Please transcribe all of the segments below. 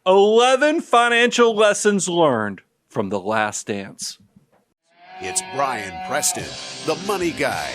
11 financial lessons learned from The Last Dance. It's Brian Preston, the money guy.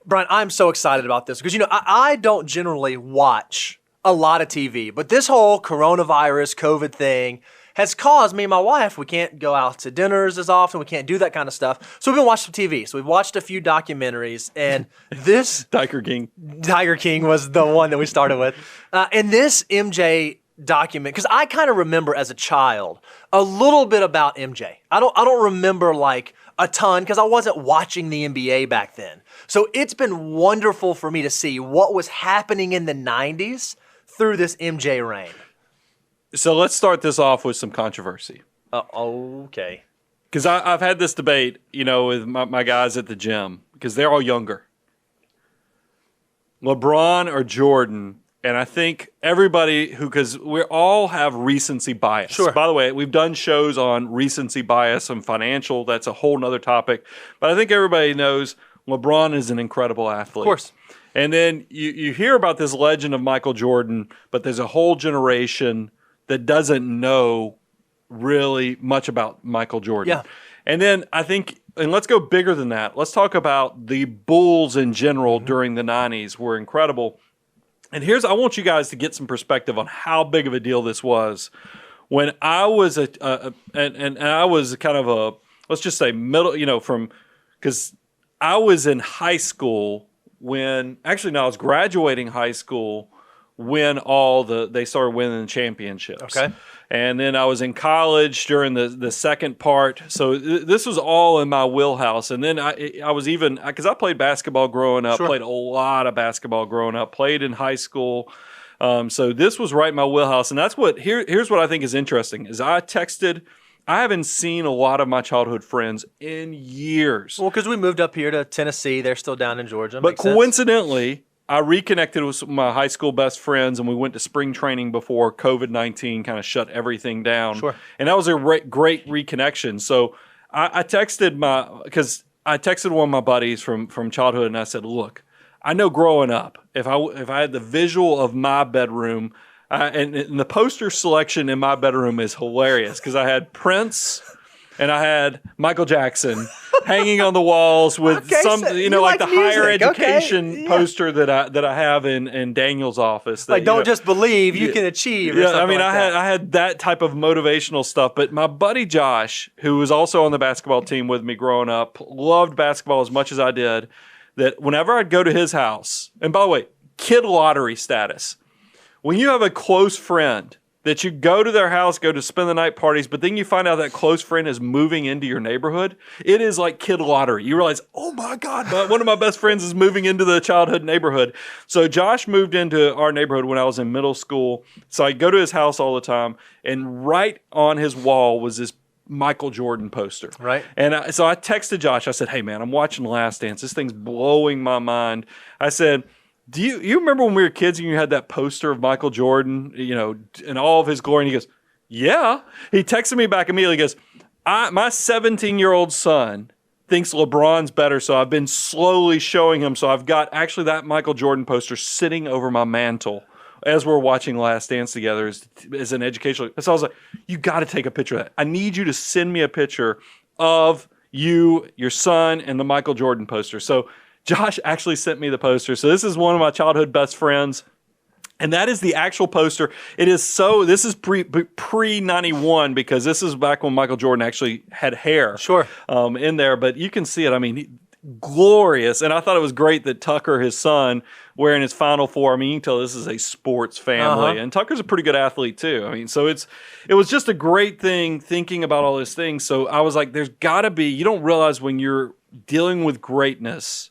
Brian, I'm so excited about this because, I don't generally watch a lot of TV, but this whole coronavirus, COVID thing has caused me and my wife, we can't go out to dinners as often. We can't do that kind of stuff. So we've been watching some TV. So we've watched a few documentaries, and this Tiger King was the one that we started with. And this MJ document, because I kind of remember as a child a little bit about MJ. I don't remember like a ton because I wasn't watching the NBA back then. So it's been wonderful for me to see what was happening in the 90s through this MJ reign. So let's start this off with some controversy. Okay. Because I've had this debate, with my guys at the gym, because they're all younger. LeBron or Jordan, and I think everybody because we all have recency bias. Sure. By the way, we've done shows on recency bias and financial. That's a whole nother topic. But I think everybody knows LeBron is an incredible athlete. Of course. And then you hear about this legend of Michael Jordan, but there's a whole generation that doesn't know really much about Michael Jordan. Yeah. And then I think, and let's go bigger than that. Let's talk about the Bulls in general during the 90s were incredible. And I want you guys to get some perspective on how big of a deal this was. When I was I was kind of a, let's just say middle, because I was in high school I was graduating high school when they started winning the championships. Okay. And then I was in college during the second part. So this was all in my wheelhouse. And then I was even, because I played basketball growing up, Sure. played a lot of basketball growing up, played in high school. So this was right in my wheelhouse. And that's here's what I think is interesting, is I haven't seen a lot of my childhood friends in years. Well, because we moved up here to Tennessee. They're still down in Georgia. But Makes sense. coincidentally, I reconnected with some of my high school best friends, and we went to spring training before COVID-19 kind of shut everything down. Sure. And that was a great reconnection. So I texted one of my buddies from childhood, and I said, look, I know growing up, if I had the visual of my bedroom, and the poster selection in my bedroom is hilarious because I had Prince and I had Michael Jackson hanging on the walls with like the higher education poster that I have in Daniel's office. That, don't just believe, you can achieve. Yeah, I had that type of motivational stuff. But my buddy Josh, who was also on the basketball team with me growing up, loved basketball as much as I did. That whenever I'd go to his house, and by the way, kid lottery status. When you have a close friend that you go to their house, go to spend the night parties, but then you find out that close friend is moving into your neighborhood, it is like kid lottery. You realize, oh my God, one of my best friends is moving into the childhood neighborhood. So Josh moved into our neighborhood when I was in middle school. So I go to his house all the time, and right on his wall was this Michael Jordan poster. Right. And so I texted Josh. I said, hey man, I'm watching Last Dance. This thing's blowing my mind. I said, do you remember when we were kids and you had that poster of Michael Jordan, in all of his glory? And he goes, yeah. He texted me back immediately. He goes, my 17-year-old son thinks LeBron's better, so I've been slowly showing him. So I've got actually that Michael Jordan poster sitting over my mantle as we're watching Last Dance together as an educational. So I was like, you got to take a picture of that. I need you to send me a picture of you, your son, and the Michael Jordan poster. So Josh actually sent me the poster. So this is one of my childhood best friends. And that is the actual poster. This is pre 91 because this is back when Michael Jordan actually had hair. Sure. In there. But you can see it. Glorious. And I thought it was great that Tucker, his son, wearing his Final Four. You can tell this is a sports family. And Tucker's a pretty good athlete too. So it was just a great thing thinking about all these things. So I was like, there's got to be, you don't realize when you're dealing with greatness,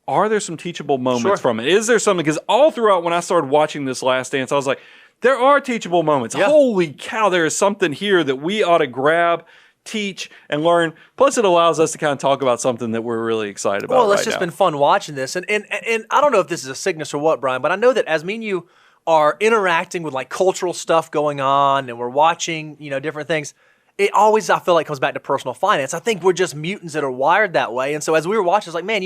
are there some teachable moments from it? Is there something? Because all throughout when I started watching this Last Dance, I was like, there are teachable moments. Yeah. Holy cow, there is something here that we ought to grab, teach, and learn. Plus, it allows us to kind of talk about something that we're really excited about. Well, it's just been fun watching this. And I don't know if this is a sickness or what, Brian, but I know that as me and you are interacting with like cultural stuff going on and we're watching, different things, it always, I feel like, comes back to personal finance. I think we're just mutants that are wired that way. And so as we were watching, it's like, man,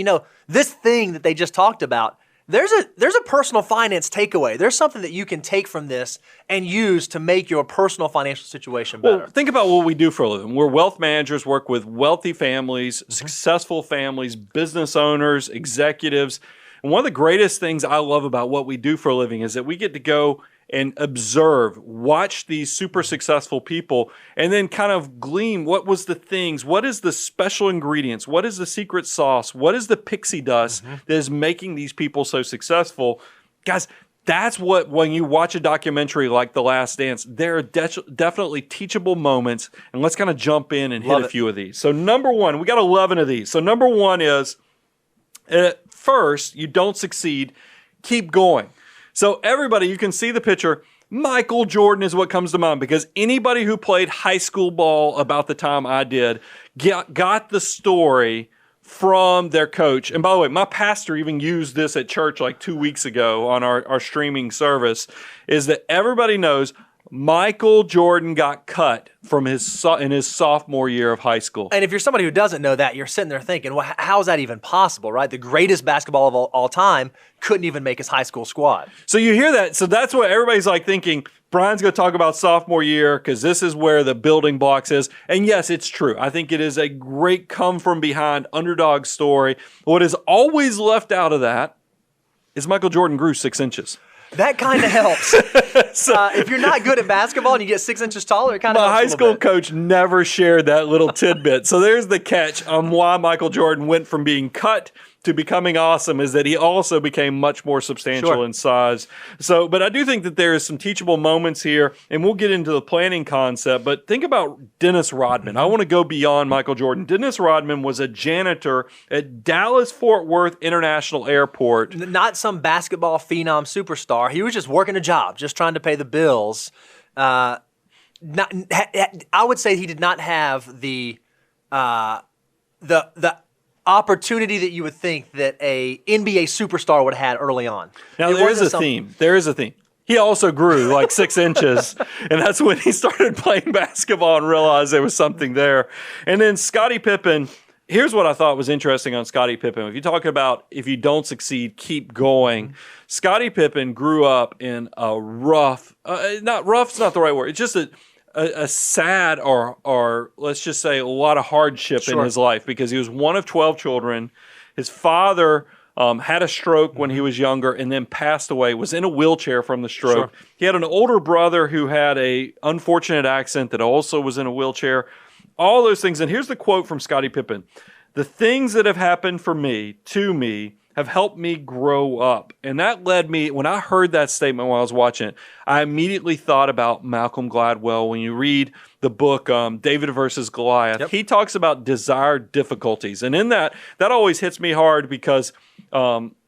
this thing that they just talked about, there's a personal finance takeaway. There's something that you can take from this and use to make your personal financial situation better. Well, think about what we do for a living. We're wealth managers, work with wealthy families, successful families, business owners, executives. And one of the greatest things I love about what we do for a living is that we get to go and observe, watch these super successful people, and then kind of glean what was the things, what is the special ingredients, what is the secret sauce, what is the pixie dust that is making these people so successful. Guys, that's what, when you watch a documentary like The Last Dance, there are definitely teachable moments, and let's kind of jump in and hit a few of these. So number one, we got 11 of these. So number one is, at first, you don't succeed, keep going. So everybody, you can see the picture. Michael Jordan is what comes to mind because anybody who played high school ball about the time I did got the story from their coach. And by the way, my pastor even used this at church like 2 weeks ago on our streaming service, is that everybody knows Michael Jordan got cut from in his sophomore year of high school. And if you're somebody who doesn't know that, you're sitting there thinking, well, how is that even possible, right? The greatest basketball of all time couldn't even make his high school squad. So you hear that. So that's what everybody's like thinking. Brian's going to talk about sophomore year because this is where the building blocks is. And yes, it's true. I think it is a great come from behind underdog story. What is always left out of that is Michael Jordan grew 6 inches. That kind of helps. If you're not good at basketball and you get 6 inches taller, it kind of helps. My high school coach never shared that little tidbit. So there's the catch on why Michael Jordan went from being cut to becoming awesome, is that he also became much more substantial in size. So, but I do think that there is some teachable moments here, and we'll get into the planning concept, but think about Dennis Rodman. I want to go beyond Michael Jordan. Dennis Rodman was a janitor at Dallas-Fort Worth International Airport. Not some basketball phenom superstar. He was just working a job, just trying to pay the bills. I would say he did not have the opportunity that you would think that a NBA superstar would have had early on. Now, there is a theme. There is a theme. He also grew like 6 inches, and that's when he started playing basketball and realized there was something there. And then Scottie Pippen, here's what I thought was interesting on Scottie Pippen. If you talk about if you don't succeed, keep going. Scottie Pippen grew up in a rough, not rough's not the right word, it's just a sad or let's just say a lot of hardship in his life because he was one of 12 children. His father had a stroke when he was younger and then passed away, was in a wheelchair from the stroke. He had an older brother who had a unfortunate accident that also was in a wheelchair. All those things. And here's the quote from Scottie Pippen. "The things that have happened for me, to me, have helped me grow up." And that led me, when I heard that statement while I was watching it, I immediately thought about Malcolm Gladwell. When you read the book David versus Goliath, he talks about desired difficulties. And in that always hits me hard because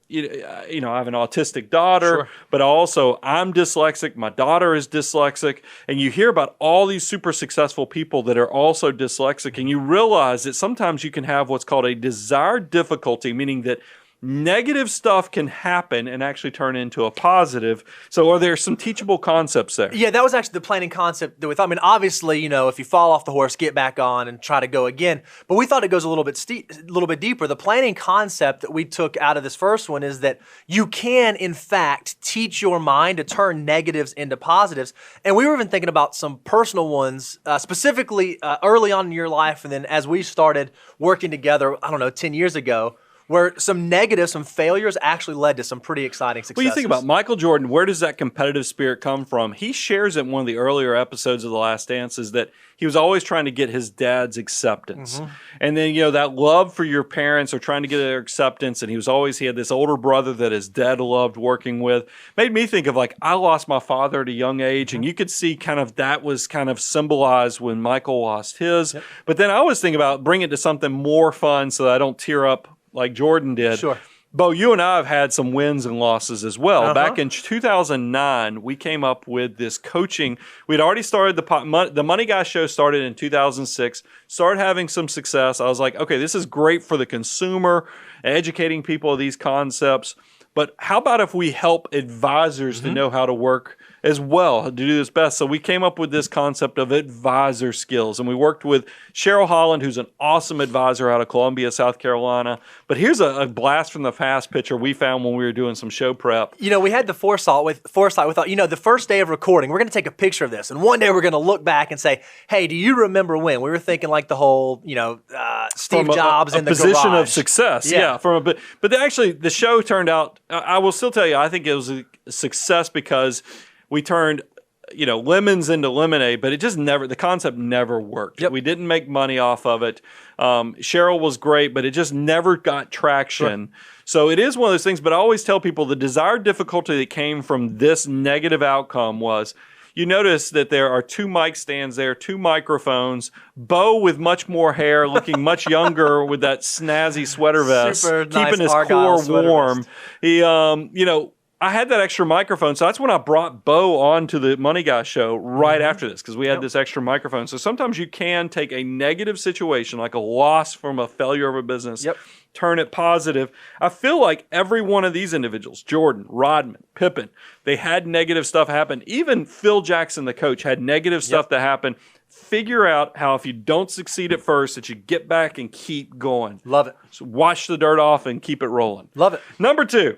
you know, I have an autistic daughter, but also I'm dyslexic. My daughter is dyslexic. And you hear about all these super successful people that are also dyslexic. And you realize that sometimes you can have what's called a desired difficulty, meaning that negative stuff can happen and actually turn into a positive. So are there some teachable concepts there? Yeah, that was actually the planning concept that we thought. I mean, obviously, you know, if you fall off the horse, get back on and try to go again. But we thought it goes a little bit deeper. The planning concept that we took out of this first one is that you can, in fact, teach your mind to turn negatives into positives. And we were even thinking about some personal ones, specifically early on in your life. And then as we started working together, 10 years ago, where some negatives, some failures actually led to some pretty exciting successes. Well, you think about Michael Jordan, where does that competitive spirit come from? He shares in one of the earlier episodes of The Last Dance is that he was always trying to get his dad's acceptance. And then, you know, that love for your parents or trying to get their acceptance. And he had this older brother that his dad loved working with. Made me think of like, I lost my father at a young age. And you could see kind of that was kind of symbolized when Michael lost his. But then I was thinking about bringing it to something more fun so that I don't tear up like Jordan did. Bo, you and I have had some wins and losses as well. Back in 2009, we came up with this coaching. We'd already started the Money Guy show started in 2006, started having some success. I was like, okay, this is great for the consumer, educating people of these concepts. But how about if we help advisors to know how to work as well to do this best. So we came up with this concept of advisor skills, and we worked with Cheryl Holland, who's an awesome advisor out of Columbia, South Carolina. But here's a blast from the past picture we found when we were doing some show prep. We had the foresight. We thought, the first day of recording, we're going to take a picture of this, and one day we're going to look back and say, hey, do you remember when? We were thinking like the whole, Steve Jobs in the position garage. of success. Yeah, but actually the show turned out. I will still tell you, I think it was a success because we turned lemons into lemonade, but it just the concept never worked. Yep. We didn't make money off of it. Cheryl was great, but it just never got traction. Sure. So it is one of those things, but I always tell people the desired difficulty that came from this negative outcome was, you notice that there are 2 mic stands there, 2 microphones, Bo with much more hair, looking much younger with that snazzy sweater vest, super keeping nice his Argyle core warm. Vest. He, I had that extra microphone, so that's when I brought Bo onto the Money Guy show right after this, because we had this extra microphone. So sometimes you can take a negative situation, like a loss from a failure of a business, turn it positive. I feel like every one of these individuals, Jordan, Rodman, Pippen, they had negative stuff happen. Even Phil Jackson, the coach, had negative stuff that happened. Figure out how, if you don't succeed at first, that you get back and keep going. Love it. So wash the dirt off and keep it rolling. Love it. Number 2,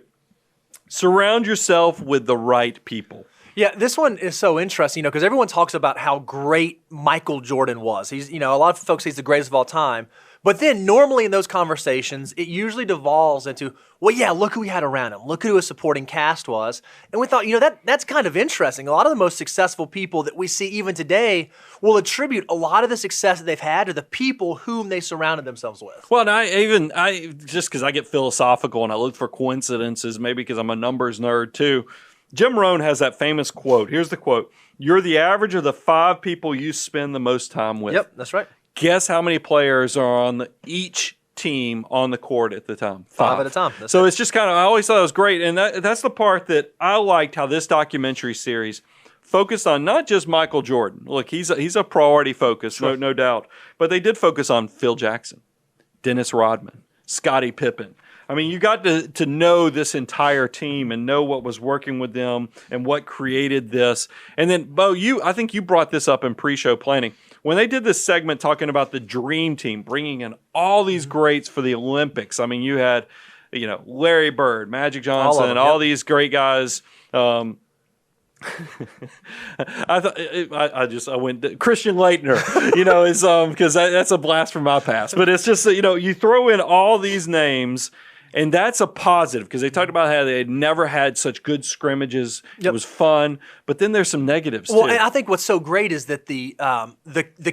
surround yourself with the right people. Yeah, this one is so interesting, because everyone talks about how great Michael Jordan was. He's, a lot of folks say he's the greatest of all time. But then normally in those conversations, it usually devolves into, well, yeah, look who he had around him. Look who his supporting cast was. And we thought, that's kind of interesting. A lot of the most successful people that we see even today will attribute a lot of the success that they've had to the people whom they surrounded themselves with. Well, and I just because I get philosophical and I look for coincidences, maybe because I'm a numbers nerd too. Jim Rohn has that famous quote. Here's the quote. You're the average of the 5 people you spend the most time with. Yep, that's right. Guess how many players are on each team on the court at the time? 5 at a time. So it's just kind of, I always thought it was great. And that's the part that I liked, how this documentary series focused on not just Michael Jordan. Look, he's a priority focus, no doubt. But they did focus on Phil Jackson, Dennis Rodman, Scottie Pippen. I mean, you got to know this entire team and know what was working with them and what created this. And then, Bo, I think you brought this up in pre-show planning. When they did this segment talking about the dream team, bringing in all these greats for the Olympics, I mean, you had, Larry Bird, Magic Johnson, all these great guys. I went Christian Laettner, because that's a blast from my past. But it's just, you throw in all these names. And that's a positive, because they talked about how they had never had such good scrimmages. It was fun, but then there's some negatives too. Well, and I think what's so great is that the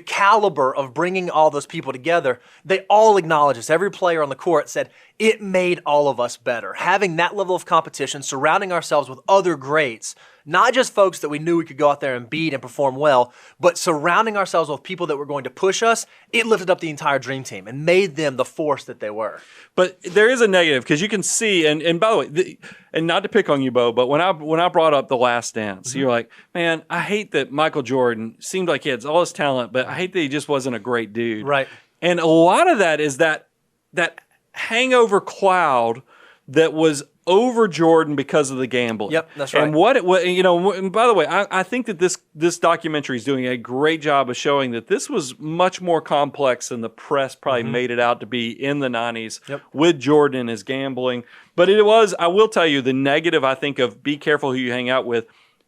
caliber of bringing all those people together, they all acknowledge this. Every player on the court said, it made all of us better. Having that level of competition, surrounding ourselves with other greats, not just folks that we knew we could go out there and beat and perform well, but surrounding ourselves with people that were going to push us, it lifted up the entire dream team and made them the force that they were. But there is a negative, because you can see, and by the way, and not to pick on you, Bo, but when I brought up The Last Dance, you're like, man, I hate that Michael Jordan seemed like he had all his talent, but I hate that he just wasn't a great dude. Right. And a lot of that is that hangover cloud that was over Jordan because of the gambling. Yep, that's right. And and by the way, I think that this documentary is doing a great job of showing that this was much more complex than the press probably made it out to be in the 90s with Jordan and his gambling. But it was, I will tell you, the negative, I think, of be careful who you hang out with.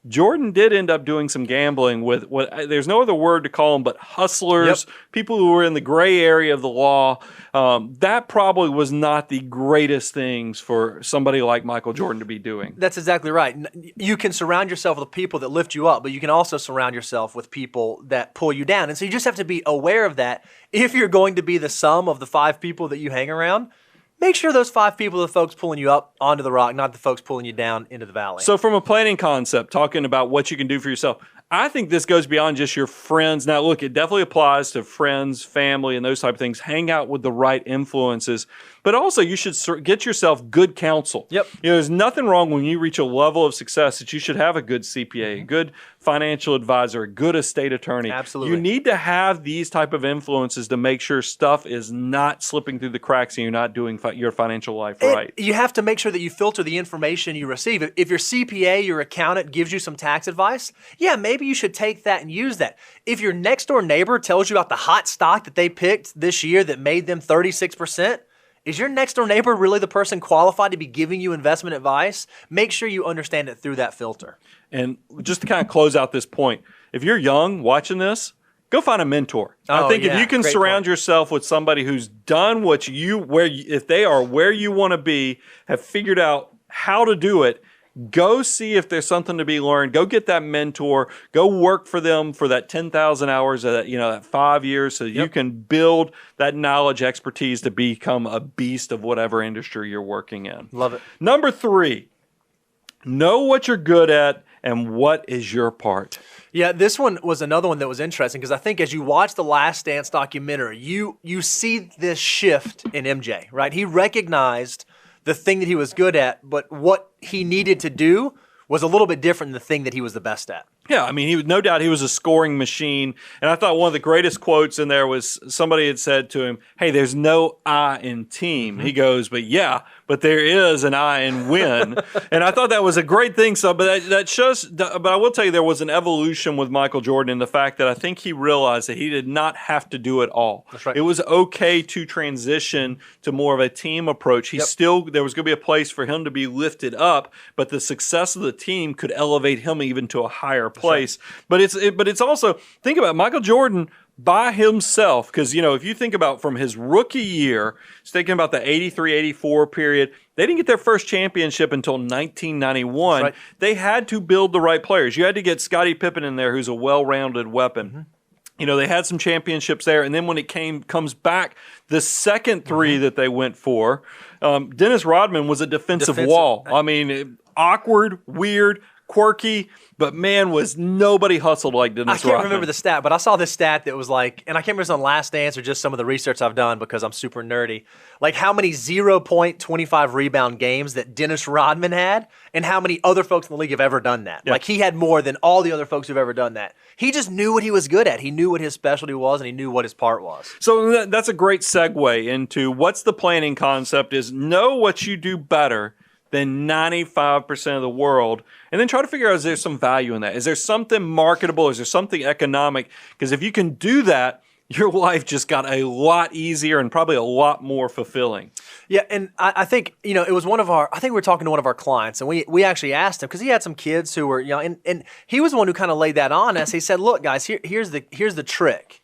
Jordan did end up doing some gambling with what there's no other word to call them but hustlers, people who were in the gray area of the law. That probably was not the greatest things for somebody like Michael Jordan to be doing. That's exactly right. You can surround yourself with people that lift you up, but you can also surround yourself with people that pull you down. And so you just have to be aware of that. If you're going to be the sum of the 5 people that you hang around, make sure those 5 people are the folks pulling you up onto the rock, not the folks pulling you down into the valley. So from a planning concept, talking about what you can do for yourself, I think this goes beyond just your friends. Now, look, it definitely applies to friends, family, and those type of things. Hang out with the right influences. but also you should get yourself good counsel. Yep. There's nothing wrong when you reach a level of success that you should have a good CPA, a good financial advisor, a good estate attorney. Absolutely. You need to have these type of influences to make sure stuff is not slipping through the cracks and you're not doing your financial life right. You have to make sure that you filter the information you receive. If your CPA, your accountant gives you some tax advice, yeah, maybe you should take that and use that. If your next door neighbor tells you about the hot stock that they picked this year that made them 36%, is your next door neighbor really the person qualified to be giving you investment advice? Make sure you understand it through that filter. And just to kind of close out this point, if you're young watching this, go find a mentor. I think if you can surround yourself with somebody who's done if they are where you want to be, have figured out how to do it, go see if there's something to be learned. Go get that mentor. Go work for them for that 10,000 hours, that 5 years, so you can build that knowledge, expertise to become a beast of whatever industry you're working in. Love it. Number 3, know what you're good at and what is your part. Yeah, this one was another one that was interesting because I think as you watch the Last Dance documentary, you see this shift in MJ, right? He recognized the thing that he was good at, but what he needed to do was a little bit different than the thing that he was the best at. Yeah, I mean, no doubt he was a scoring machine. And I thought one of the greatest quotes in there was somebody had said to him, hey, there's no I in team. He goes, but there is an I in win. And I thought that was a great thing. So, but that shows, but I will tell you, there was an evolution with Michael Jordan in the fact that I think he realized that he did not have to do it all. That's right. It was okay to transition to more of a team approach. There was going to be a place for him to be lifted up, but the success of the team could elevate him even to a higher place. Right. But it's also, think about Michael Jordan by himself, because if you think about from his rookie year, thinking about the 83-84 period, they didn't get their first championship until 1991. Right. They had to build the right players. You had to get Scottie Pippen in there, who's a well-rounded weapon. They had some championships there, and then when it comes back, the second 3 that they went for, Dennis Rodman was a defensive wall. I mean, awkward, weird, quirky, but man, was nobody hustled like Dennis Rodman. I can't remember the stat, but I saw this stat that was like, and I can't remember if it was on Last Dance or just some of the research I've done because I'm super nerdy, like how many 0.25 rebound games that Dennis Rodman had and how many other folks in the league have ever done that. Yeah. Like he had more than all the other folks who've ever done that. He just knew what he was good at. He knew what his specialty was and he knew what his part was. So that's a great segue into what's the planning concept is know what you do better than 95% of the world, and then try to figure out, is there some value in that? Is there something marketable? Is there something economic? Because if you can do that, your life just got a lot easier and probably a lot more fulfilling. Yeah, and I think, it was I think we were talking to one of our clients, and we actually asked him, because he had some kids who were, and he was the one who kind of laid that on us. He said, look, guys, here's the trick.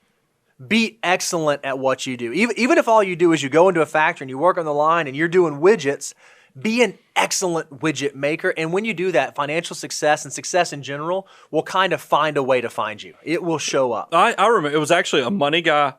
Be excellent at what you do. Even if all you do is you go into a factory and you work on the line and you're doing widgets, be an excellent widget maker. And when you do that, financial success and success in general will kind of find a way to find you. It will show up. I remember it was actually a Money Guy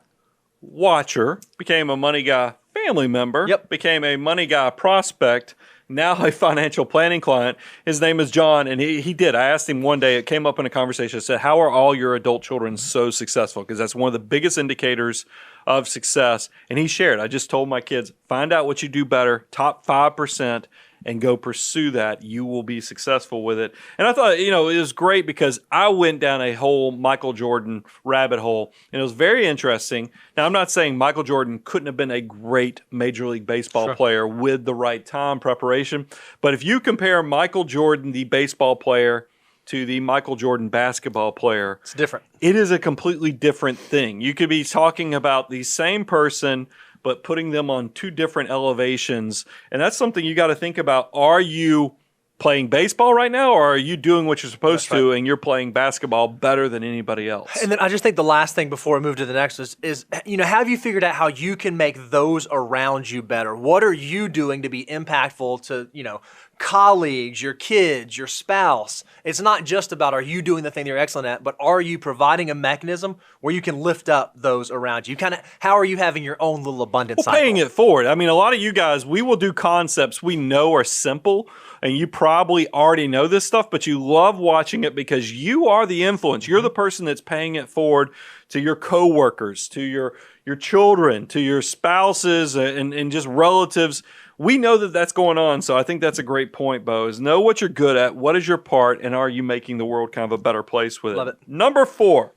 watcher, became a Money Guy family member, became a Money Guy prospect, now a financial planning client. His name is John, and he did. I asked him one day, it came up in a conversation, I said, how are all your adult children so successful? Because that's one of the biggest indicators of success. And he shared, I just told my kids, find out what you do better, top 5%, and go pursue that. You will be successful with it. And I thought, it was great because I went down a whole Michael Jordan rabbit hole, and it was very interesting. Now, I'm not saying Michael Jordan couldn't have been a great Major League Baseball player with the right time preparation, but if you compare Michael Jordan, the baseball player, to the Michael Jordan basketball player, it's different. It is a completely different thing. You could be talking about the same person, but putting them on 2 different elevations. And that's something you got to think about. Are you playing baseball right now, or are you doing what you're supposed to and you're playing basketball better than anybody else? And then I just think the last thing before we move to the next is have you figured out how you can make those around you better? What are you doing to be impactful to, colleagues, your kids, your spouse. It's not just about are you doing the thing you're excellent at, but are you providing a mechanism where you can lift up those around you? Kind of how are you having your own little abundance cycle? Paying it forward. I mean, a lot of you guys, we will do concepts we know are simple, and you probably already know this stuff, but you love watching it because you are the influence. You're the person that's paying it forward to your coworkers, to your children, to your spouses, and just relatives. We know that that's going on, so I think that's a great point, Bo, is know what you're good at, what is your part, and are you making the world kind of a better place with it? Love it. Number 4.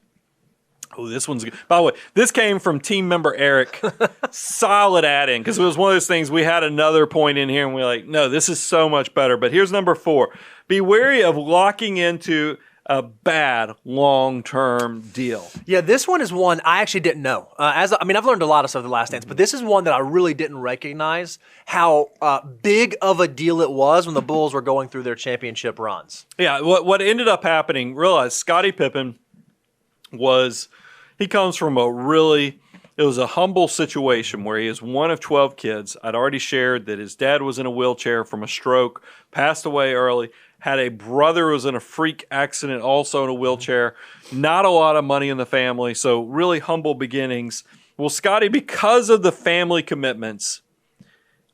Oh, this one's good. By the way, this came from team member Eric. Solid add-in, because it was one of those things, we had another point in here, and we're like, no, this is so much better. But here's number 4. Be wary of locking into a bad long-term deal. Yeah, this one is one I actually didn't know. I've learned a lot of stuff the last dance, but this is one that I really didn't recognize how big of a deal it was when the Bulls were going through their championship runs. Yeah, what ended up happening, realize Scottie Pippen he comes from it was a humble situation where he is one of 12 kids. I'd already shared that his dad was in a wheelchair from a stroke, passed away early, had a brother who was in a freak accident, also in a wheelchair, not a lot of money in the family, so really humble beginnings. Well, Scottie, because of the family commitments,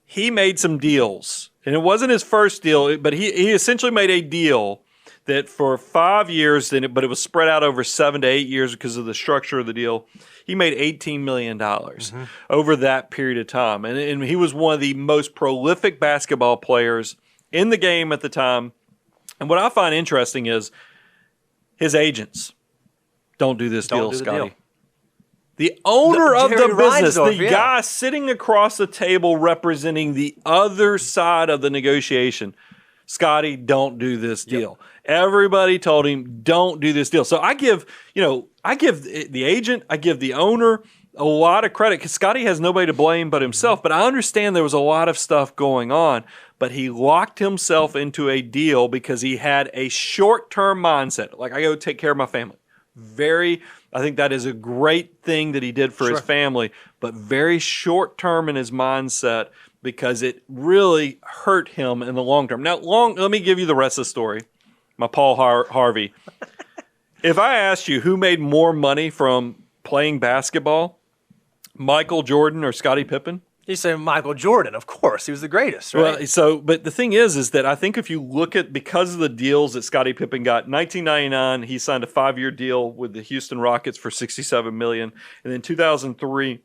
he made some deals. And it wasn't his first deal, but he essentially made a deal that for 5 years, but it was spread out over 7 to 8 years because of the structure of the deal. He made $18 million over that period of time. And he was one of the most prolific basketball players in the game at the time. And what I find interesting is his agents don't do this deal, Scottie. The owner of the business, the guy sitting across the table representing the other side of the negotiation, Scottie, don't do this deal. Everybody told him, don't do this deal. So I give the agent, I give the owner a lot of credit because Scottie has nobody to blame but himself. But I understand there was a lot of stuff going on, but he locked himself into a deal because he had a short-term mindset. Like, I go take care of my family. I think that is a great thing that he did for his family, but very short-term in his mindset because it really hurt him in the long term. Now, let me give you the rest of the story. My Paul Harvey. If I asked you who made more money from playing basketball, Michael Jordan or Scottie Pippen? You say Michael Jordan, of course. He was the greatest, right? Well, but the thing is that I think if you look at, because of the deals that Scottie Pippen got, 1999, he signed a 5-year deal with the Houston Rockets for $67 million. And then 2003,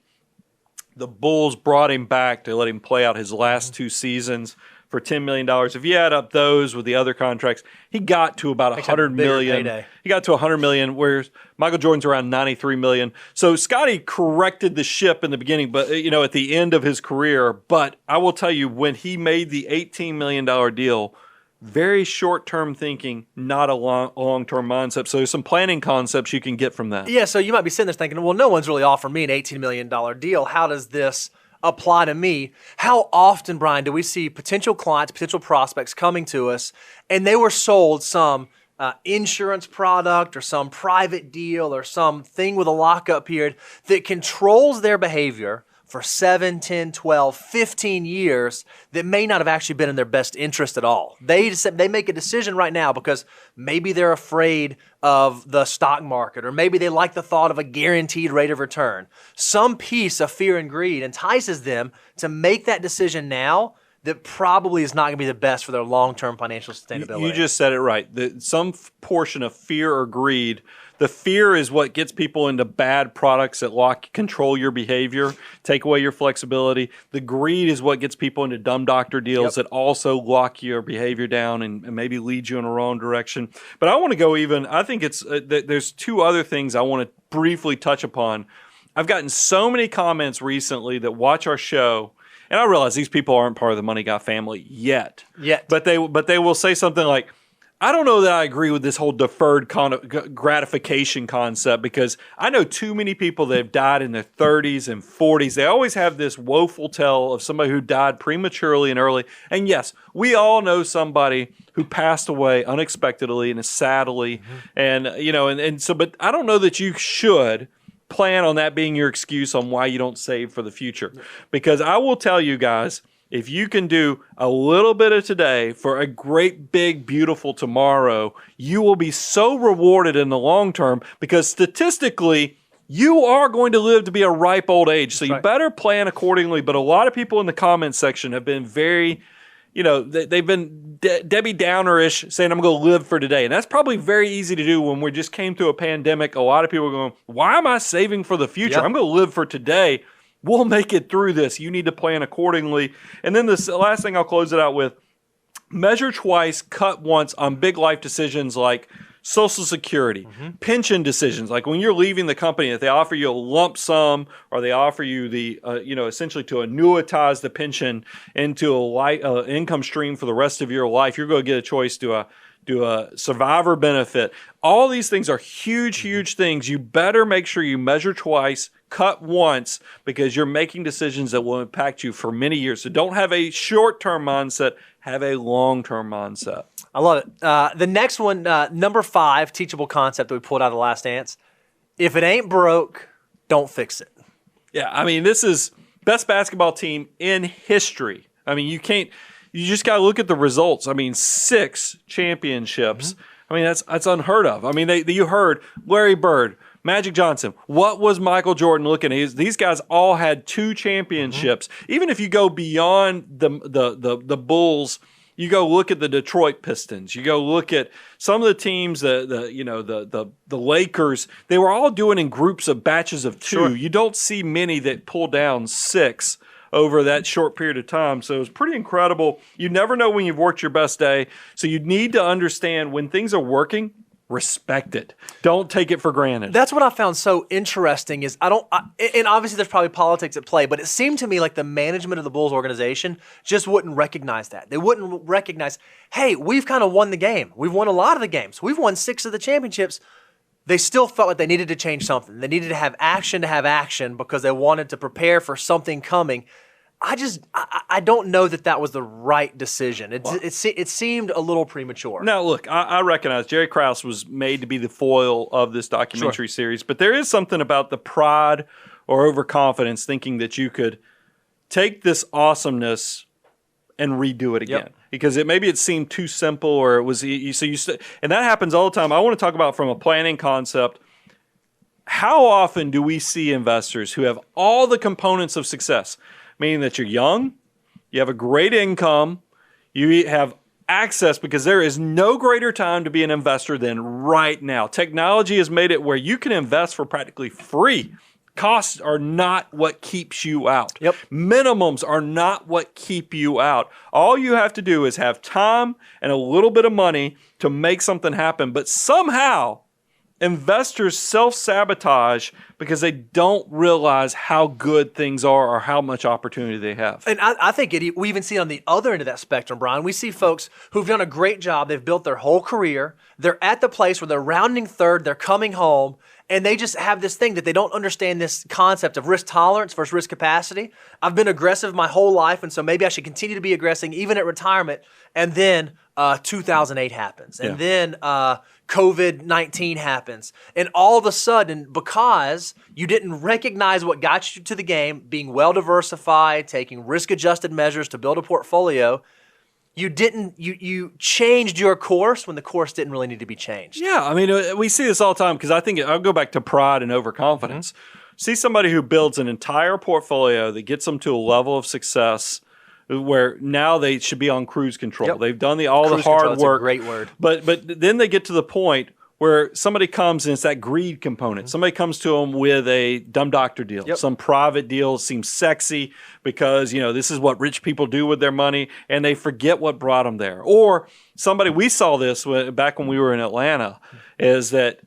the Bulls brought him back to let him play out his last 2 seasons for $10 million. If you add up those with the other contracts, he got to about $100 million. Payday. He got to $100 million, whereas Michael Jordan's around $93 million. So Scottie corrected the ship in the beginning, but at the end of his career. But I will tell you, when he made the $18 million deal, very short-term thinking, not a long-term mindset. So there's some planning concepts you can get from that. Yeah, so you might be sitting there thinking, well, no one's really offered me an $18 million deal. How does this apply to me? How often, Brian, do we see potential clients, potential prospects coming to us, and they were sold some insurance product or some private deal or some thing with a lockup period that controls their behavior for 7, 10, 12, 15 years that may not have actually been in their best interest at all. They make a decision right now because maybe they're afraid of the stock market, or maybe they like the thought of a guaranteed rate of return. Some piece of fear and greed entices them to make that decision now that probably is not going to be the best for their long-term financial sustainability. You just said it right. Some portion of fear or greed. The fear is what gets people into bad products that control your behavior, take away your flexibility. The greed is what gets people into dumb doctor deals that also lock your behavior down and maybe lead you in a wrong direction. But I want to go I think there's 2 other things I want to briefly touch upon. I've gotten so many comments recently that watch our show, and I realize these people aren't part of the Money Guy family yet. But they will say something like, I don't know that I agree with this whole deferred gratification concept, because I know too many people that have died in their 30s and 40s. They always have this woeful tale of somebody who died prematurely and early. And yes, we all know somebody who passed away unexpectedly and sadly. And so, but I don't know that you should plan on that being your excuse on why you don't save for the future. Because I will tell you guys, if you can do a little bit of today for a great, big, beautiful tomorrow, you will be so rewarded in the long term because statistically, you are going to live to be a ripe old age. So you better plan accordingly. But a lot of people in the comments section have been very, they've been Debbie Downer-ish saying, I'm going to live for today. And that's probably very easy to do when we just came through a pandemic. A lot of people are going, why am I saving for the future? I'm going to live for today. We'll make it through this. You need to plan accordingly. And then the last thing I'll close it out with, measure twice, cut once on big life decisions like Social Security, pension decisions, like when you're leaving the company, if they offer you a lump sum or they offer you the, essentially to annuitize the pension into a income stream for the rest of your life, you're going to get a choice to do a survivor benefit. All these things are huge, huge things. You better make sure you measure twice, cut once, because you're making decisions that will impact you for many years. So don't have a short-term mindset, have a long-term mindset. I love it. The next one, number 5, teachable concept that we pulled out of The Last Dance. If it ain't broke, don't fix it. Yeah, I mean, this is best basketball team in history. I mean, you just got to look at the results. I mean, 6 championships. I mean, that's unheard of. I mean, you heard Larry Bird, Magic Johnson. What was Michael Jordan looking at? These guys all had 2 championships. Even if you go beyond the Bulls, you go look at the Detroit Pistons. You go look at some of the teams, the Lakers. They were all doing in groups of batches of 2. Sure. You don't see many that pull down 6 over that short period of time. So it was pretty incredible. You never know when you've worked your best day. So you need to understand when things are working, respect it. Don't take it for granted. That's what I found so interesting is and obviously there's probably politics at play, but it seemed to me like the management of the Bulls organization just wouldn't recognize that. They wouldn't recognize, hey, we've kind of won the game. We've won a lot of the games. We've won 6 of the championships. They still felt like they needed to change something. They needed to have action because they wanted to prepare for something coming. I don't know that was the right decision. It seemed a little premature. Now, look, I recognize Jerry Krause was made to be the foil of this documentary series, but there is something about the pride or overconfidence thinking that you could take this awesomeness and redo it again. Yep. Because it seemed too simple or it was and that happens all the time. I want to talk about from a planning concept. How often do we see investors who have all the components of success? Meaning that you're young, you have a great income, you have access because there is no greater time to be an investor than right now. Technology has made it where you can invest for practically free. Costs are not what keeps you out. Yep. Minimums are not what keep you out. All you have to do is have time and a little bit of money to make something happen. But somehow, investors self-sabotage because they don't realize how good things are or how much opportunity they have. And I think we even see on the other end of that spectrum, Brian, we see folks who've done a great job. They've built their whole career. They're at the place where they're rounding third. They're coming home. And they just have this thing that they don't understand this concept of risk tolerance versus risk capacity. I've been aggressive my whole life, and so maybe I should continue to be aggressive even at retirement. And then 2008 happens. And then COVID-19 happens. And all of a sudden, because you didn't recognize what got you to the game, being well diversified, taking risk-adjusted measures to build a portfolio, you changed your course when the course didn't really need to be changed. Yeah, I mean, we see this all the time because I think I'll go back to pride and overconfidence. See somebody who builds an entire portfolio that gets them to a level of success where now they should be on cruise control. Yep. They've done all the hard work. That's a great word. But then they get to the point where somebody comes and it's that greed component. Somebody comes to them with a dumb doctor deal. Yep. Some private deal seems sexy because, this is what rich people do with their money, and they forget what brought them there. Or somebody, we saw this back when we were in Atlanta, is that,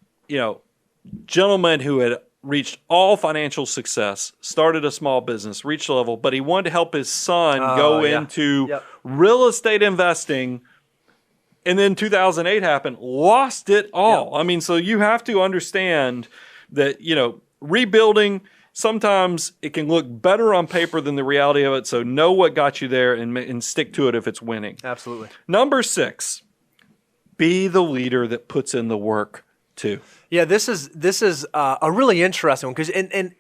gentlemen who had reached all financial success, started a small business, reached a level, but he wanted to help his son go into real estate investing. And then 2008 happened, lost it all. Yep. I mean, so you have to understand that, rebuilding, sometimes it can look better on paper than the reality of it. So know what got you there and stick to it if it's winning. Absolutely. Number 6, be the leader that puts in the work. too. Yeah, this is a really interesting one because and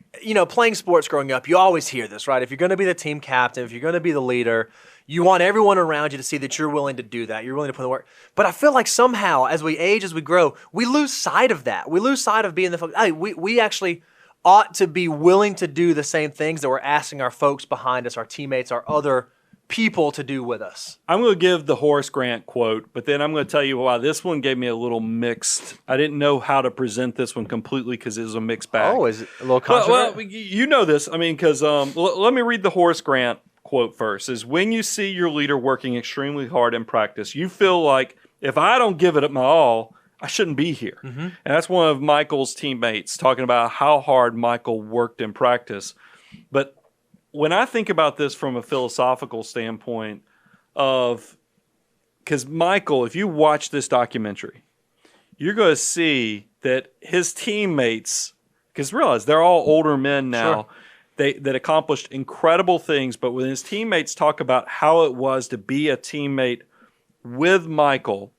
playing sports growing up, you always hear this, right? If you're going to be the team captain, if you're going to be the leader, you want everyone around you to see that you're willing to do that. You're willing to put in the work. But I feel like somehow, as we age, as we grow, we lose sight of that. We lose sight of being hey, we actually ought to be willing to do the same things that we're asking our folks behind us, our teammates, our other people to do with us. I'm going to give the Horace Grant quote, but then I'm going to tell you why this one gave me a little mixed. I didn't know how to present this one completely because it was a mixed bag. Oh, is it a little controversial? Well, you know this. I mean, because let me read the Horace Grant quote first. Is when you see your leader working extremely hard in practice, you feel like if I don't give it my all, I shouldn't be here. Mm-hmm. And that's one of Michael's teammates talking about how hard Michael worked in practice. But when I think about this from a philosophical standpoint because Michael, if you watch this documentary, you're going to see that his teammates, because realize they're all older men now, that accomplished incredible things, but when his teammates talk about how it was to be a teammate with Michael,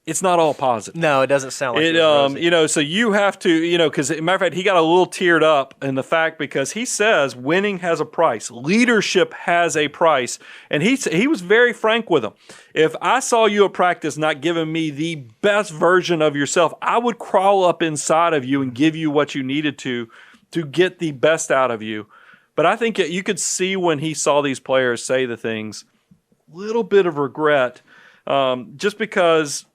it's not all positive. No, it doesn't sound like it. So you have to, because matter of fact, he got a little teared up in the fact because he says winning has a price, leadership has a price, and he was very frank with him. If I saw you at practice not giving me the best version of yourself, I would crawl up inside of you and give you what you needed to get the best out of you. But I think you could see when he saw these players say the things, little bit of regret, just because.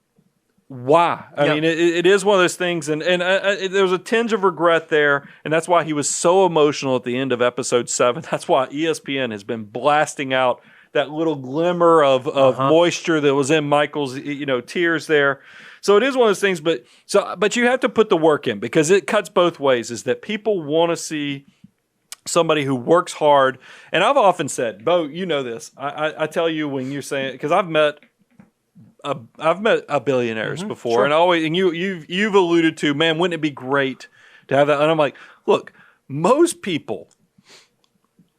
Why? I mean, it is one of those things, and there was a tinge of regret there, and that's why he was so emotional at the end of episode 7. That's why ESPN has been blasting out that little glimmer of moisture that was in Michael's tears there. So it is one of those things, but you have to put the work in because it cuts both ways. Is that people want to see somebody who works hard, and I've often said, Bo, you know this. I tell you when you're saying because I've met billionaires before, and you've alluded to, man, wouldn't it be great to have that? And I'm like, look, most people,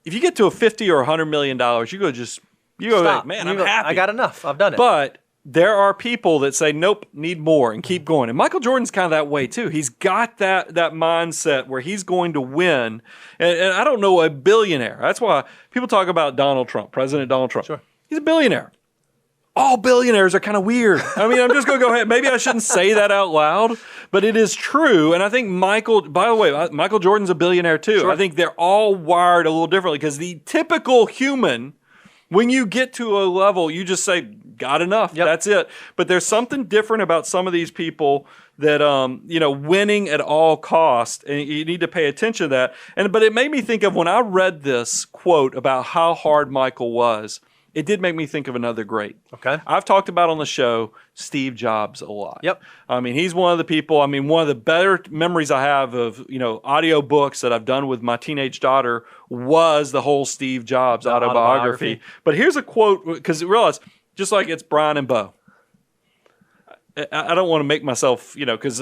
if you get to a $50 or $100 million, you go like, man, I'm happy. I got enough. I've done it. But there are people that say, nope, need more, and keep going. And Michael Jordan's kind of that way too. He's got that mindset where he's going to win. And I don't know a billionaire. That's why people talk about Donald Trump, President Donald Trump. Sure. He's a billionaire. All billionaires are kind of weird. I mean, I'm just going to go ahead. Maybe I shouldn't say that out loud, but it is true. And I think by the way, Michael Jordan's a billionaire too. Sure. I think they're all wired a little differently because the typical human, when you get to a level, you just say, got enough. Yep. That's it. But there's something different about some of these people that, winning at all cost, and you need to pay attention to that. But it made me think of when I read this quote about how hard Michael was, it did make me think of another great. Okay. I've talked about on the show Steve Jobs a lot. Yep. I mean, he's one of the people, one of the better memories I have of, audio books that I've done with my teenage daughter was the whole Steve Jobs autobiography. But here's a quote, because realize, just like it's Brian and Bo, I don't want to make myself, because,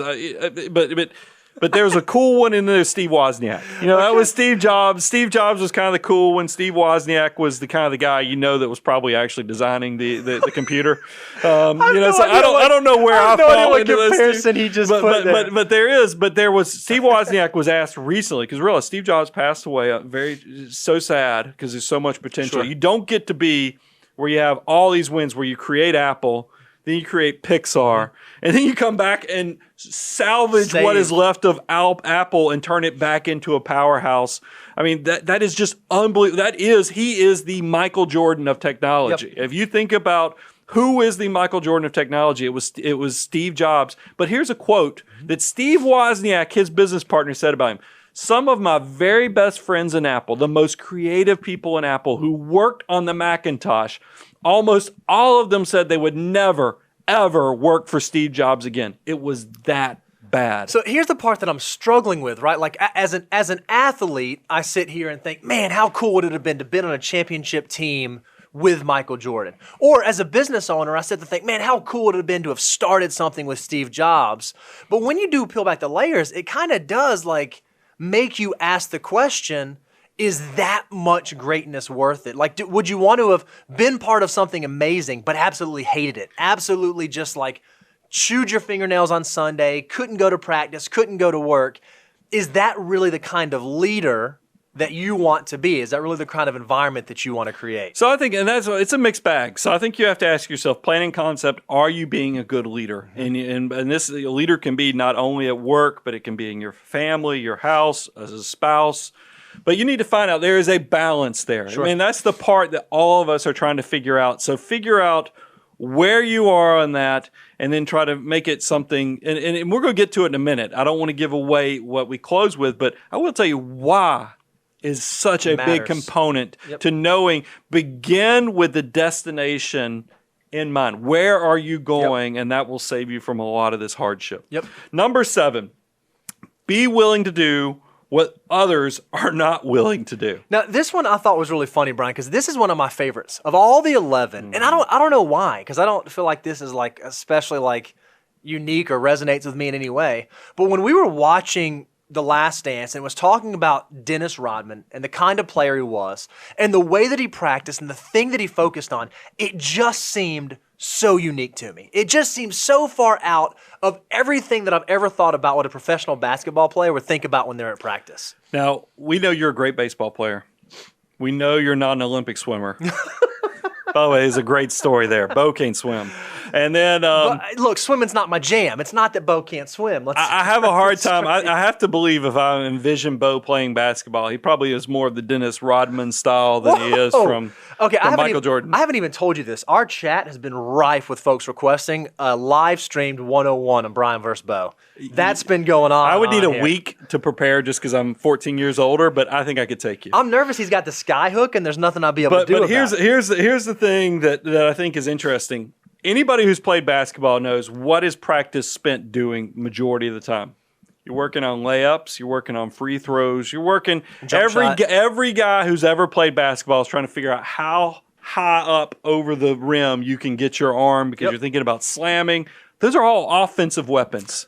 but there was a cool one in there, Steve Wozniak. That was Steve Jobs. Steve Jobs was kind of the cool one. Steve Wozniak was the kind of the guy that was probably actually designing the computer. I don't know where I fall into this. Comparison he just put there. But there was Steve Wozniak was asked recently because realize Steve Jobs passed away. So sad because there's so much potential. Sure. You don't get to be where you have all these wins where you create Apple. Then you create Pixar, and then you come back and salvage what is left of Apple and turn it back into a powerhouse. I mean, that is just unbelievable. He is the Michael Jordan of technology. Yep. If you think about who is the Michael Jordan of technology, it was Steve Jobs. But here's a quote that Steve Wozniak, his business partner, said about him. Some of my very best friends in Apple, the most creative people in Apple who worked on the Macintosh, almost all of them said they would never, ever work for Steve Jobs again. It was that bad. So here's the part that I'm struggling with, right? Like as an athlete, I sit here and think, man, how cool would it have been to be on a championship team with Michael Jordan? Or as a business owner, I sit to think, man, how cool would it have been to have started something with Steve Jobs? But when you do peel back the layers, it kind of does make you ask the question, is that much greatness worth it? Would you want to have been part of something amazing, but absolutely hated it? Absolutely just chewed your fingernails on Sunday, couldn't go to practice, couldn't go to work. Is that really the kind of leader that you want to be? Is that really the kind of environment that you want to create? So I think, and it's a mixed bag. So I think you have to ask yourself, planning concept, are you being a good leader? And this a leader can be not only at work, but it can be in your family, your house, as a spouse. But you need to find out there is a balance there. Sure. I mean, that's the part that all of us are trying to figure out. So figure out where you are on that, and then try to make it something. And we're going to get to it in a minute. I don't want to give away what we close with, but I will tell you why is such a big component to knowing. Begin with the destination in mind. Where are you going? And that will save you from a lot of this hardship. Number 7, be willing to do what others are not willing to do. Now, this one I thought was really funny, Brian, because this is one of my favorites of all the 11. And I don't know why, because I don't feel like this is like especially like unique or resonates with me in any way. But when we were watching The Last Dance and was talking about Dennis Rodman and the kind of player he was and the way that he practiced and the thing that he focused on, it just seemed so unique to me. It just seems so far out of everything that I've ever thought about what a professional basketball player would think about when they're at practice. Now, we know you're a great baseball player. We know you're not an Olympic swimmer. By the way, there's a great story there. Bo can't swim. And then, look, swimming's not my jam. It's not that Bo can't swim. I have a hard time. I have to believe if I envision Bo playing basketball, he probably is more of the Dennis Rodman style than he is from Michael Jordan. I haven't even told you this. Our chat has been rife with folks requesting a live streamed 101 on Brian versus Bo. That's been going on. I would need a week to prepare just because I'm 14 years older, but I think I could take you. I'm nervous he's got the sky hook and there's nothing I'll be able to do But about it. here's the thing that I think is interesting. Anybody who's played basketball knows what is practice spent doing majority of the time. You're working on layups. You're working on free throws. You're working every guy who's ever played basketball is trying to figure out how high up over the rim you can get your arm because you're thinking about slamming. Those are all offensive weapons.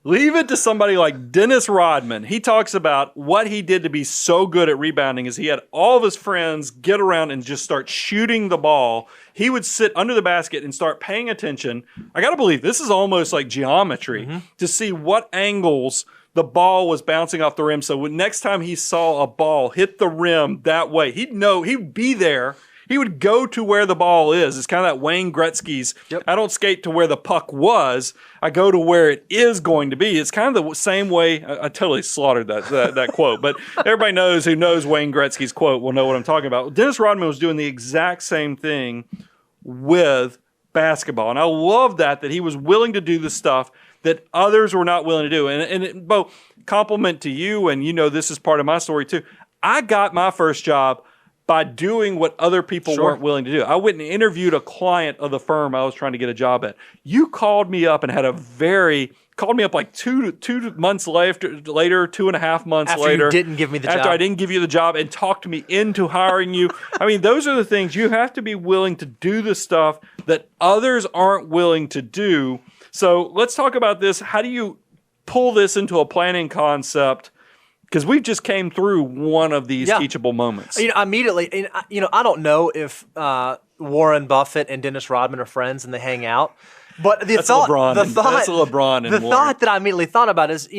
Leave it to somebody like Dennis Rodman. He talks about what he did to be so good at rebounding is he had all of his friends get around and just start shooting the ball. He would sit under the basket and start paying attention. I got to believe this is almost like geometry to see what angles the ball was bouncing off the rim. So next time he saw a ball hit the rim that way, he'd know, he'd be there. He would go to where the ball is. It's kind of that Wayne Gretzky's, I don't skate to where the puck was. I go to where it is going to be. It's kind of the same way. I totally slaughtered that quote, but everybody who knows Wayne Gretzky's quote will know what I'm talking about. Dennis Rodman was doing the exact same thing with basketball, and I love that he was willing to do the stuff that others were not willing to do. And Bo, compliment to you, and you know this is part of my story too. I got my first job by doing what other people weren't willing to do. I went and interviewed a client of the firm I was trying to get a job at. You called me up and called me up like 2 months later, 2.5 months later. After you didn't give me the job. After I didn't give you the job and talked me into hiring you. I mean, those are the things. You have to be willing to do the stuff that others aren't willing to do. So let's talk about this. How do you pull this into a planning concept? Because we just came through one of these teachable moments. Immediately, I don't know if Warren Buffett and Dennis Rodman are friends and they hang out, but that's LeBron and Warren. Thought that I immediately thought about is,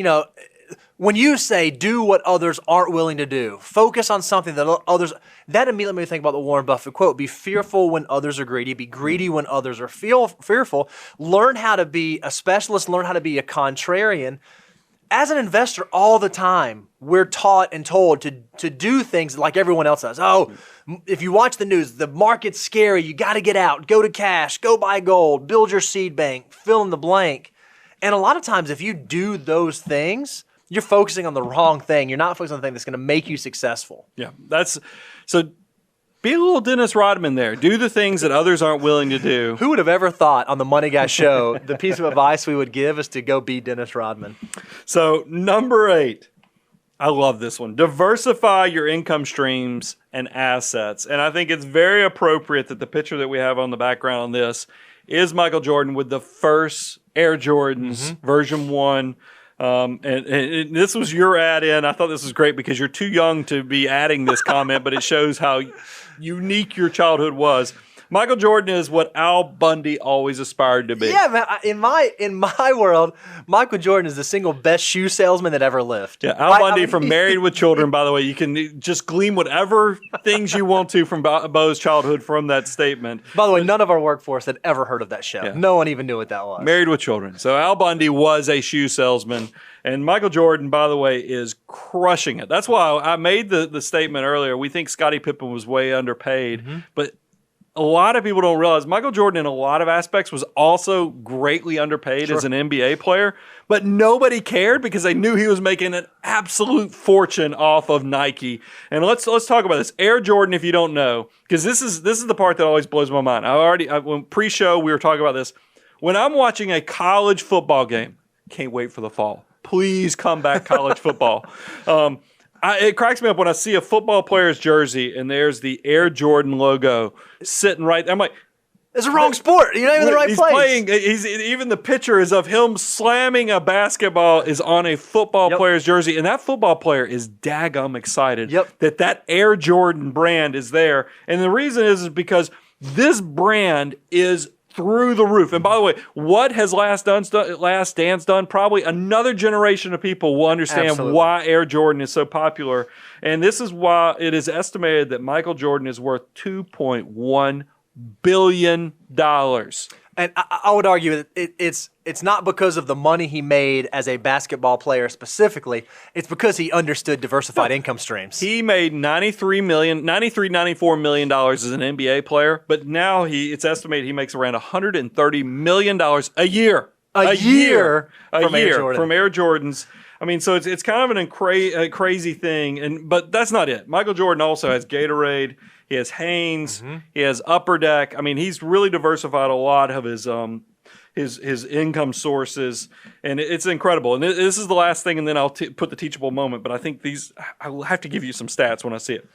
when you say do what others aren't willing to do, focus on something that others. That immediately made me think about the Warren Buffett quote: "Be fearful when others are greedy. Be greedy when others are fearful. Learn how to be a specialist. Learn how to be a contrarian." As an investor, all the time, we're taught and told to do things like everyone else does. Oh, if you watch the news, the market's scary. You got to get out. Go to cash. Go buy gold. Build your seed bank. Fill in the blank. And a lot of times, if you do those things, you're focusing on the wrong thing. You're not focusing on the thing that's going to make you successful. Yeah, so. Be a little Dennis Rodman there. Do the things that others aren't willing to do. Who would have ever thought on the Money Guy show the piece of advice we would give is to go be Dennis Rodman? So number 8, I love this one. Diversify your income streams and assets. And I think it's very appropriate that the picture that we have on the background on this is Michael Jordan with the first Air Jordans, version 1. And this was your add-in. I thought this was great because you're too young to be adding this comment, but it shows how unique your childhood was. Michael Jordan is what Al Bundy always aspired to be. Yeah, man. In my world, Michael Jordan is the single best shoe salesman that ever lived. Yeah, Al Bundy from Married with Children, by the way. You can just glean whatever things you want to from Bo's childhood from that statement. By the way, none of our workforce had ever heard of that show. Yeah. No one even knew what that was. Married with Children. So Al Bundy was a shoe salesman. And Michael Jordan, by the way, is crushing it. That's why I made the statement earlier. We think Scottie Pippen was way underpaid. But a lot of people don't realize Michael Jordan, in a lot of aspects, was also greatly underpaid as an NBA player. But nobody cared because they knew he was making an absolute fortune off of Nike. And let's talk about this. Air Jordan, if you don't know, because this is the part that always blows my mind. When pre-show, we were talking about this. When I'm watching a college football game, can't wait for the fall. Please come back, college football. It cracks me up when I see a football player's jersey and there's the Air Jordan logo sitting right there. I'm like, it's the wrong sport. You're not even in the right place. Even the picture is of him slamming a basketball is on a football player's jersey, and that football player is daggum excited that Air Jordan brand is there. And the reason is because this brand is through the roof. And by the way, what has Last Dance done? Probably another generation of people will understand why Air Jordan is so popular. And this is why it is estimated that Michael Jordan is worth $2.1 billion. And I would argue that it's not because of the money he made as a basketball player specifically. It's because he understood diversified income streams. He made $94 million as an NBA player, but now it's estimated he makes around $130 million a year. A year from Air Jordans. I mean, so it's kind of a crazy thing, but that's not it. Michael Jordan also has Gatorade. He has Hanes. He has Upper Deck. I mean, he's really diversified a lot of his income sources, and it's incredible. And this is the last thing, and then I'll put the teachable moment. But I think I will have to give you some stats when I see it.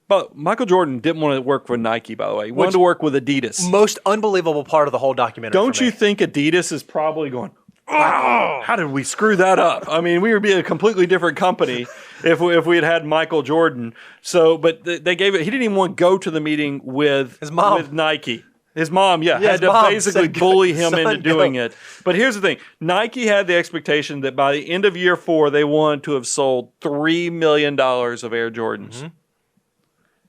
But Michael Jordan didn't want to work for Nike, by the way. He wanted to work with Adidas. Most unbelievable part of the whole documentary. Don't you think Adidas is probably going, oh, how did we screw that up? I mean, we would be a completely different company if we had Michael Jordan. So, but they gave it. He didn't even want to go to the meeting with his mom, with Nike. His mom, had to basically bully him into doing it. But here's the thing: Nike had the expectation that by the end of year 4, they wanted to have sold $3 million of Air Jordans.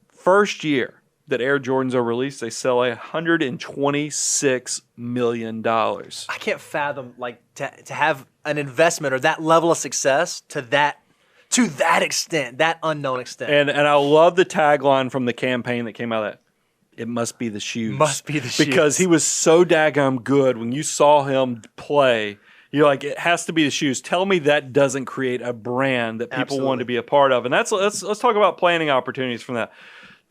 First year that Air Jordans are released, they sell $126 million. I can't fathom to have an investment or that level of success to that extent, that unknown extent. And I love the tagline from the campaign that came out of that. It must be the shoes. Must be the shoes. Because he was so daggum good when you saw him play. You're like, it has to be the shoes. Tell me that doesn't create a brand that people want to be a part of. And let's talk about planning opportunities from that.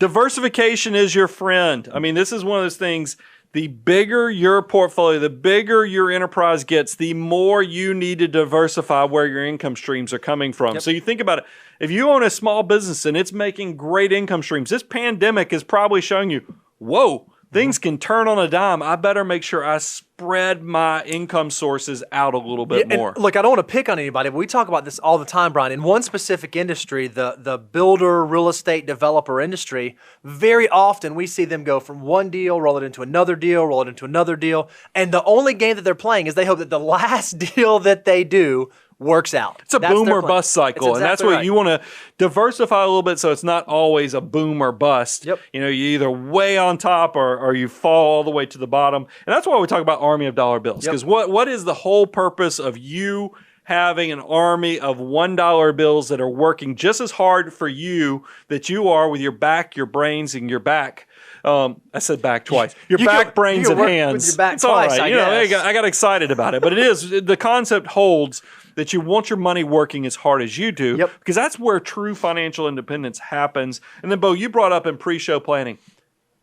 Diversification is your friend. I mean, this is one of those things. The bigger your portfolio, the bigger your enterprise gets, the more you need to diversify where your income streams are coming from. So you think about it. If you own a small business and it's making great income streams, this pandemic is probably showing you, whoa, things can turn on a dime. I better make sure I spread my income sources out a little bit more. Look, I don't want to pick on anybody, but we talk about this all the time, Brian. In one specific industry, the builder, real estate developer industry, very often we see them go from one deal, roll it into another deal, roll it into another deal. And the only game that they're playing is they hope that the last deal that they do works out. It's a boom or bust cycle, and that's what you want to diversify a little bit so it's not always a boom or bust. You know, you either way on top or you fall all the way to the bottom. And that's why we talk about army of dollar bills, because what is the whole purpose of you having an army of $1 bills that are working just as hard for you that you are with your back, your brains, and your back? I said back twice. Your back, brains, and hands. With your back it's twice, all right. I got excited about it, but it is the concept holds that you want your money working as hard as you do, because that's where true financial independence happens. And then, Bo, you brought up in pre-show planning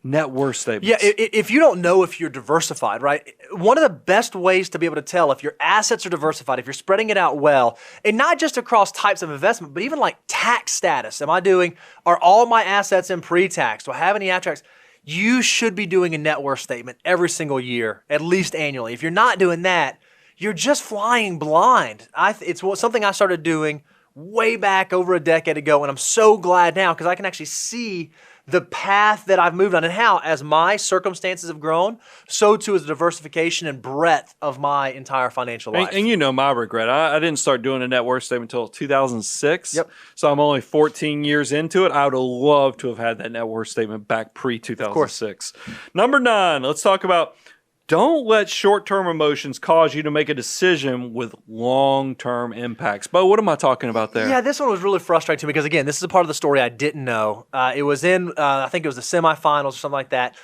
net worth statements. Yeah, if you don't know if you're diversified, right? One of the best ways to be able to tell if your assets are diversified, if you're spreading it out well, and not just across types of investment, but even like tax status. Are all my assets in pre-tax? Do I have any after-tax? You should be doing a net worth statement every single year, at least annually. If you're not doing that, you're just flying blind. It's something I started doing way back over a decade ago, and I'm so glad now because I can actually see the path that I've moved on and how, as my circumstances have grown, so too is the diversification and breadth of my entire financial life. And you know my regret. I didn't start doing a net worth statement until 2006. Yep. So I'm only 14 years into it. I would have loved to have had that net worth statement back pre-2006. Number 9, let's talk about don't let short-term emotions cause you to make a decision with long-term impacts. Bo, what am I talking about there? Yeah, this one was really frustrating to me because, again, this is a part of the story I didn't know. It was in, I think it was the semifinals or something like that.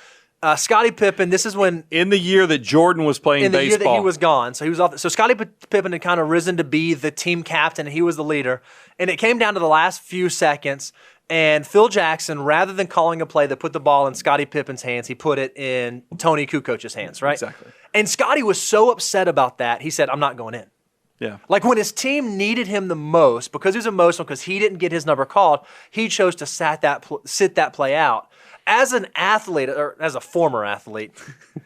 Scottie Pippen, this is when... In the year that Jordan was playing in the baseball. year that he was gone. So he was off. So Scottie Pippen had kind of risen to be the team captain, and he was the leader. And it came down to the last few seconds, and Phil Jackson, rather than calling a play that put the ball in Scottie Pippen's hands, he put it in Tony Kukoc's hands, right? Exactly. And Scottie was so upset about that, he said, I'm not going in. Yeah. Like when his team needed him the most, because he was emotional, because he didn't get his number called, he chose to sit that play out. As an athlete, or as a former athlete,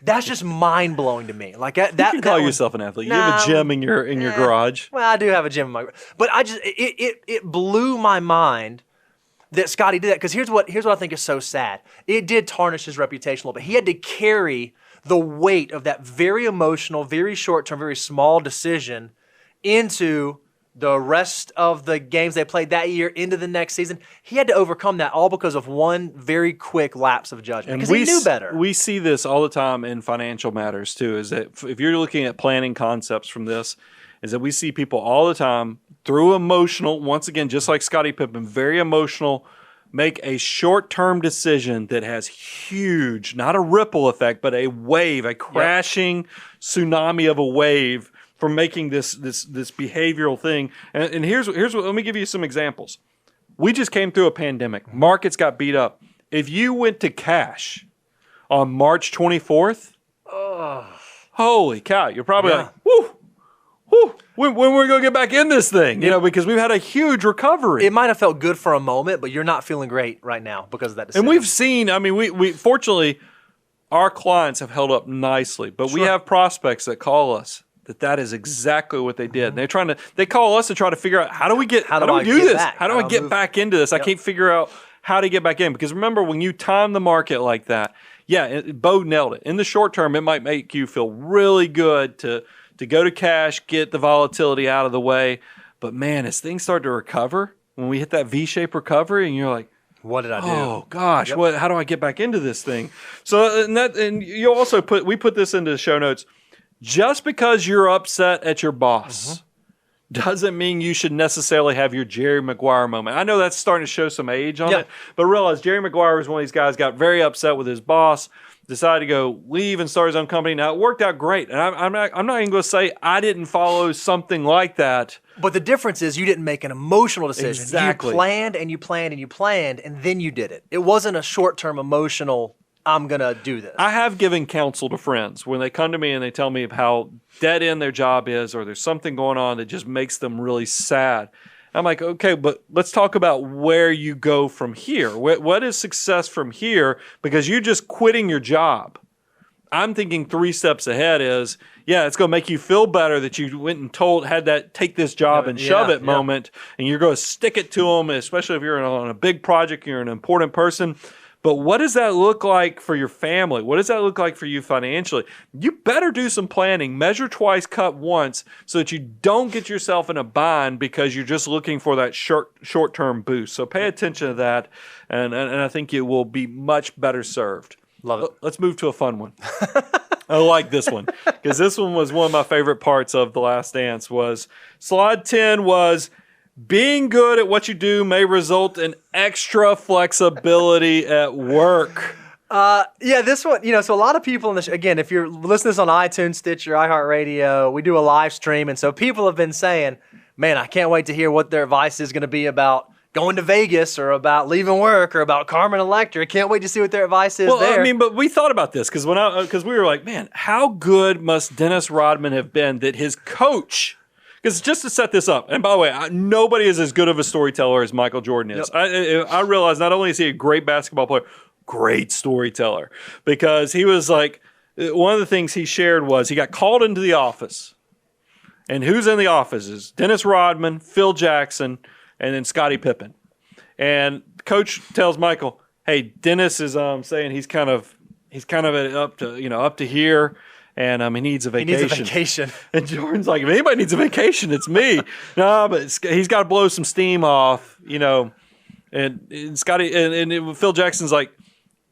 that's just mind blowing to me. Like that. You can call yourself an athlete. You have a gym in your garage. Well, I do have a gym in my garage, but it blew my mind that Scottie did that, because here's what I think is so sad. It did tarnish his reputation a little bit. He had to carry the weight of that very emotional, very short-term, very small decision into the rest of the games they played that year, into the next season. He had to overcome that all because of one very quick lapse of judgment, because he knew better. We see this all the time in financial matters too, is that if you're looking at planning concepts from this, is that we see people all the time through emotional, once again, just like Scottie Pippen, very emotional, make a short-term decision that has huge, not a ripple effect, but a wave, a crashing tsunami of a wave from making this behavioral thing. And here's what, let me give you some examples. We just came through a pandemic. Markets got beat up. If you went to cash on March 24th, holy cow, you're probably like, whoo, when we're going to get back in this thing, because we've had a huge recovery. It might have felt good for a moment, but you're not feeling great right now because of that decision. And we've seen, we fortunately, our clients have held up nicely, but we have prospects that call us that is exactly what they did. And they call us to try to figure out, how do we do this? How do I get back into this? I can't figure out how to get back in. Because remember, when you time the market like that, Bo nailed it. In the short term, it might make you feel really good to go to cash, get the volatility out of the way. But man, as things start to recover, when we hit that V-shaped recovery, and you're like, what did I do? Oh gosh, how do I get back into this thing? So and you also we put this into the show notes. Just because you're upset at your boss doesn't mean you should necessarily have your Jerry Maguire moment. I know that's starting to show some age on it, but realize Jerry Maguire was one of these guys, got very upset with his boss, decided to go leave and start his own company. Now, it worked out great. And I'm not even going to say I didn't follow something like that. But the difference is you didn't make an emotional decision. Exactly. You planned and you planned and you planned, and then you did it. It wasn't a short-term emotional, I'm going to do this. I have given counsel to friends when they come to me and they tell me how dead end their job is, or there's something going on that just makes them really sad. I'm like, okay, but let's talk about where you go from here. What is success from here? Because you're just quitting your job. I'm thinking 3 steps ahead is, it's going to make you feel better that you went and had that take this job and shove it moment, and you're going to stick it to them, especially if you're on a big project, you're an important person. But what does that look like for your family? What does that look like for you financially? You better do some planning. Measure twice, cut once, so that you don't get yourself in a bind because you're just looking for that short-term boost. So pay attention to that, and I think you will be much better served. Love it. Let's move to a fun one. I like this one because this one was one of my favorite parts of The Last Dance. Was slide 10 was, being good at what you do may result in extra flexibility at work. This one, so a lot of people in this, again, if you're listening to this on iTunes, Stitcher, iHeartRadio, we do a live stream. And so people have been saying, man, I can't wait to hear what their advice is going to be about going to Vegas, or about leaving work, or about Carmen Electra. Can't wait to see what their advice is there. But we thought about this because we were like, man, how good must Dennis Rodman have been that his coach... Because just to set this up, and by the way, nobody is as good of a storyteller as Michael Jordan is. Yep. I realize not only is he a great basketball player, great storyteller. Because he was like, one of the things he shared was he got called into the office. And who's in the office is Dennis Rodman, Phil Jackson, and then Scottie Pippen. And the coach tells Michael, hey, Dennis is saying he's kind of up to here, and he needs a vacation. He needs a vacation. And Jordan's like, if anybody needs a vacation, it's me. No, but he's got to blow some steam off, And Scotty and Phil Jackson's like,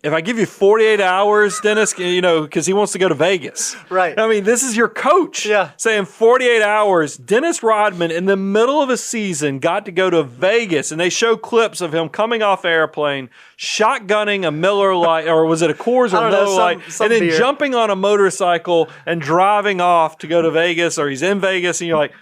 if I give you 48 hours, Dennis, because he wants to go to Vegas. Right. This is your coach saying 48 hours. Dennis Rodman, in the middle of a season, got to go to Vegas, and they show clips of him coming off an airplane, shotgunning a Miller Lite, or was it a Coors or Miller Lite, and then jumping on a motorcycle and driving off to go to Vegas, or he's in Vegas, and you're like,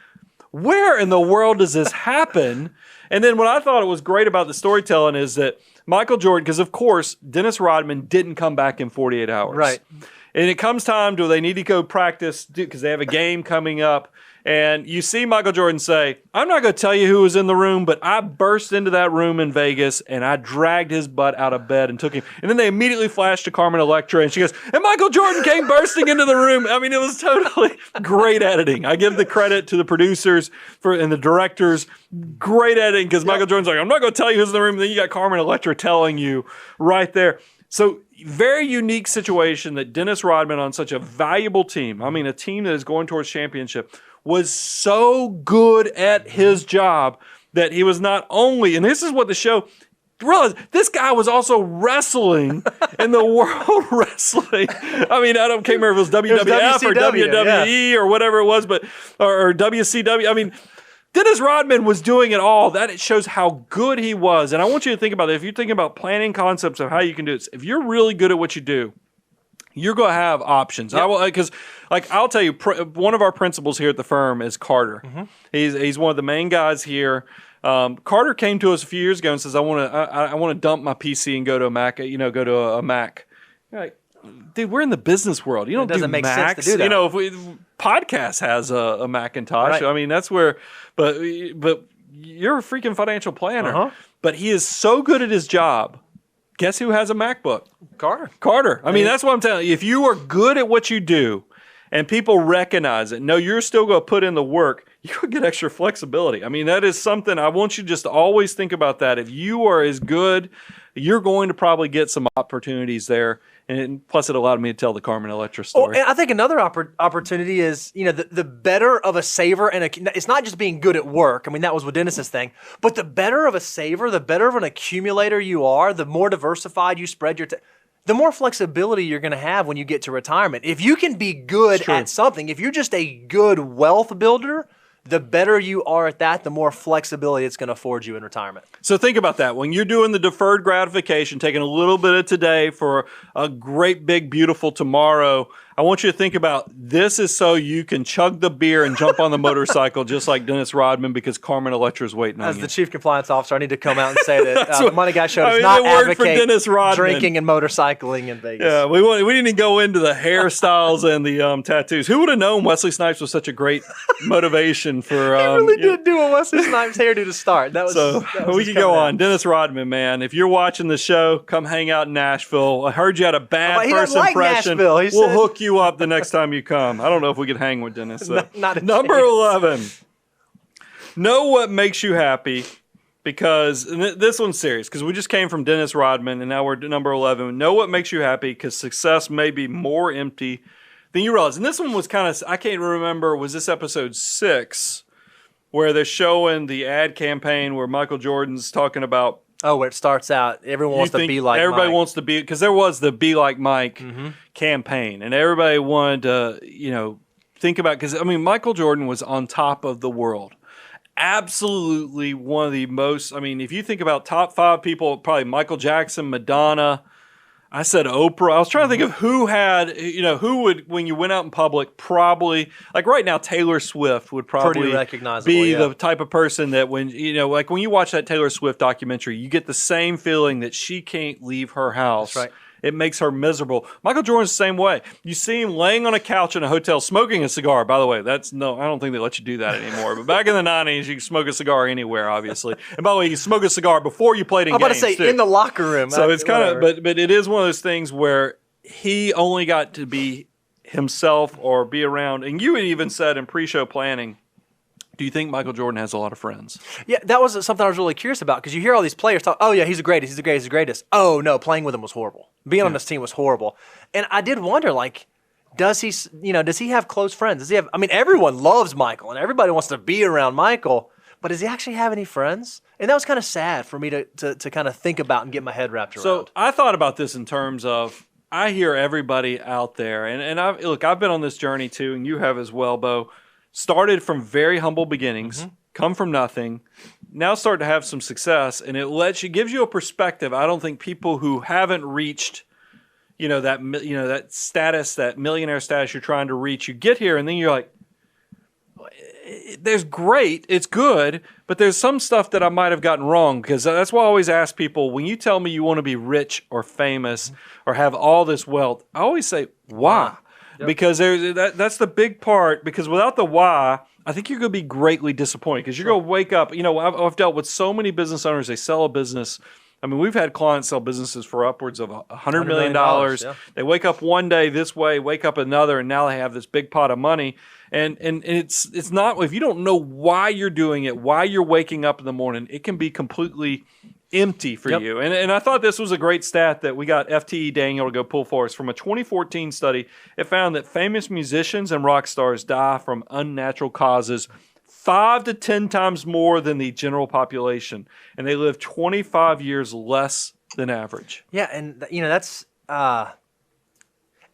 where in the world does this happen? And then what I thought was great about the storytelling is that Michael Jordan, because of course, Dennis Rodman didn't come back in 48 hours. Right. And it comes time to they need to go practice because they have a game coming up. And you see Michael Jordan say, I'm not going to tell you who was in the room, but I burst into that room in Vegas and I dragged his butt out of bed and took him. And then they immediately flashed to Carmen Electra and she goes, and Michael Jordan came bursting into the room. It was totally great editing. I give the credit to the producers and the directors. Great editing because Michael Jordan's like, I'm not going to tell you who's in the room. And then you got Carmen Electra telling you right there. So very unique situation that Dennis Rodman on such a valuable team, a team that is going towards championship, was so good at his job that he was not only, and this is what the show realized, this guy was also wrestling in the World Wrestling. I can't remember if it was WWF or WWE or whatever it was, or WCW. Dennis Rodman was doing it all. That it shows how good he was. And I want you to think about it. If you're thinking about planning concepts of how you can do this, if you're really good at what you do, you're going to have options. Yep. Because I'll tell you, one of our principals here at the firm is Carter. Mm-hmm. He's one of the main guys here. Carter came to us a few years ago and says, I want to dump my PC and go to a Mac. Go to a Mac. You're like, dude, we're in the business world. You don't do make Macs. Sense to do that. If podcast has a Macintosh. Right. That's where. But you're a freaking financial planner. Uh-huh. But he is so good at his job. Guess who has a MacBook? Carter. That's what I'm telling you. If you are good at what you do and people recognize it, no, you're still going to put in the work, you're going to get extra flexibility. That is something I want you just to always think about that. If you are as good, you're going to probably get some opportunities there. And plus, it allowed me to tell the Carmen Electra story. Oh, and I think another opportunity is, the better of a saver, and it's not just being good at work. That was what Dennis's thing. But the better of a saver, the better of an accumulator you are, the more diversified you spread the more flexibility you're going to have when you get to retirement. If you can be good at something, if you're just a good wealth builder, the better you are at that, the more flexibility it's going to afford you in retirement. So think about that. When you're doing the deferred gratification, taking a little bit of today for a great, big, beautiful tomorrow, I want you to think about this is so you can chug the beer and jump on the motorcycle just like Dennis Rodman because Carmen Electra is waiting on you. As the chief compliance officer, I need to come out and say that the Money Guy Show does not advocate drinking and motorcycling in Vegas. Yeah, we didn't go into the hairstyles and the tattoos. Who would have known Wesley Snipes was such a great motivation for... he really did do a Wesley Snipes hairdo to start. That was we can go on. Dennis Rodman, man. If you're watching the show, come hang out in Nashville. I heard you had a bad first impression. We'll hook you up the next time you come. I don't know if we could hang with Dennis. So. Not Number 11. Know what makes you happy, because this one's serious, because we just came from Dennis Rodman and now we're at number 11. Know what makes you happy, because success may be more empty than you realize. And this one was kind of, I can't remember, was this episode 6 where they're showing the ad campaign where Michael Jordan's talking about where it starts out, everyone wants to be like Mike. Everybody wants to be, because there was the Be Like Mike campaign, and everybody wanted to, think about, because, Michael Jordan was on top of the world. Absolutely one of the most, if you think about top 5 people, probably Michael Jackson, Madonna, I said Oprah. I was trying to think of who had, who would, when you went out in public, probably, like right now, Taylor Swift would probably pretty recognizable, be the type of person that when, like when you watch that Taylor Swift documentary, you get the same feeling that she can't leave her house. That's right. It makes her miserable. Michael Jordan's the same way. You see him laying on a couch in a hotel smoking a cigar. By the way, I don't think they let you do that anymore. But back in the 90s, you could smoke a cigar anywhere, obviously. And by the way, you smoke a cigar before you played in games. I'm about to say, in the locker room. So it's kind of, but it is one of those things where he only got to be himself or be around. And you had even said in pre-show planning, Do you think Michael Jordan has a lot of friends? Yeah, that was something I was really curious about because you hear all these players talk, oh, yeah, he's the greatest, he's the greatest, he's the greatest. Oh, no, playing with him was horrible. Being on this team was horrible. And I did wonder, like, does he have close friends? Does he have, I mean, everyone loves Michael and everybody wants to be around Michael, but does he actually have any friends? And that was kind of sad for me to kind of think about and get my head wrapped around. So I thought about this in terms of, I hear everybody out there, and I've been on this journey too, and you have as well, Bo. Started from very humble beginnings, come from nothing, now start to have some success, and it gives you a perspective. I don't think people who haven't reached, that status, that millionaire status you're trying to reach, you get here, and then you're like, there's great, it's good, but there's some stuff that I might have gotten wrong, because that's why I always ask people, when you tell me you want to be rich or famous or have all this wealth, I always say, why? Yep. Because that's the big part, because without the why, I think you're going to be greatly disappointed, because you're going to wake up, I've dealt with so many business owners, they sell a business. I mean, we've had clients sell businesses for upwards of $100 million. Yeah. They wake up one day this way, wake up another, and now they have this big pot of money. And it's not, if you don't know why you're doing it, why you're waking up in the morning, it can be completely empty for you. And I thought this was a great stat that we got FTE Daniel to go pull for us. From a 2014 study, it found that famous musicians and rock stars die from unnatural causes 5 to 10 times more than the general population, and they live 25 years less than average. Yeah, and that's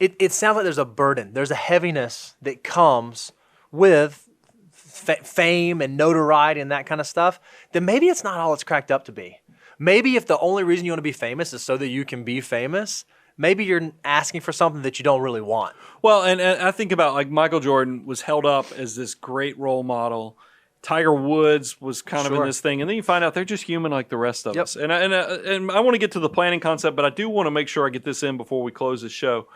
it sounds like there's a burden, there's a heaviness that comes with fame and notoriety and that kind of stuff, then maybe it's not all it's cracked up to be. Maybe if the only reason you want to be famous is so that you can be famous, maybe you're asking for something that you don't really want. Well, and I think about, like, Michael Jordan was held up as this great role model. Tiger Woods was kind of in this thing. And then you find out they're just human like the rest of us. And I want to get to the planning concept, but I do want to make sure I get this in before we close the show.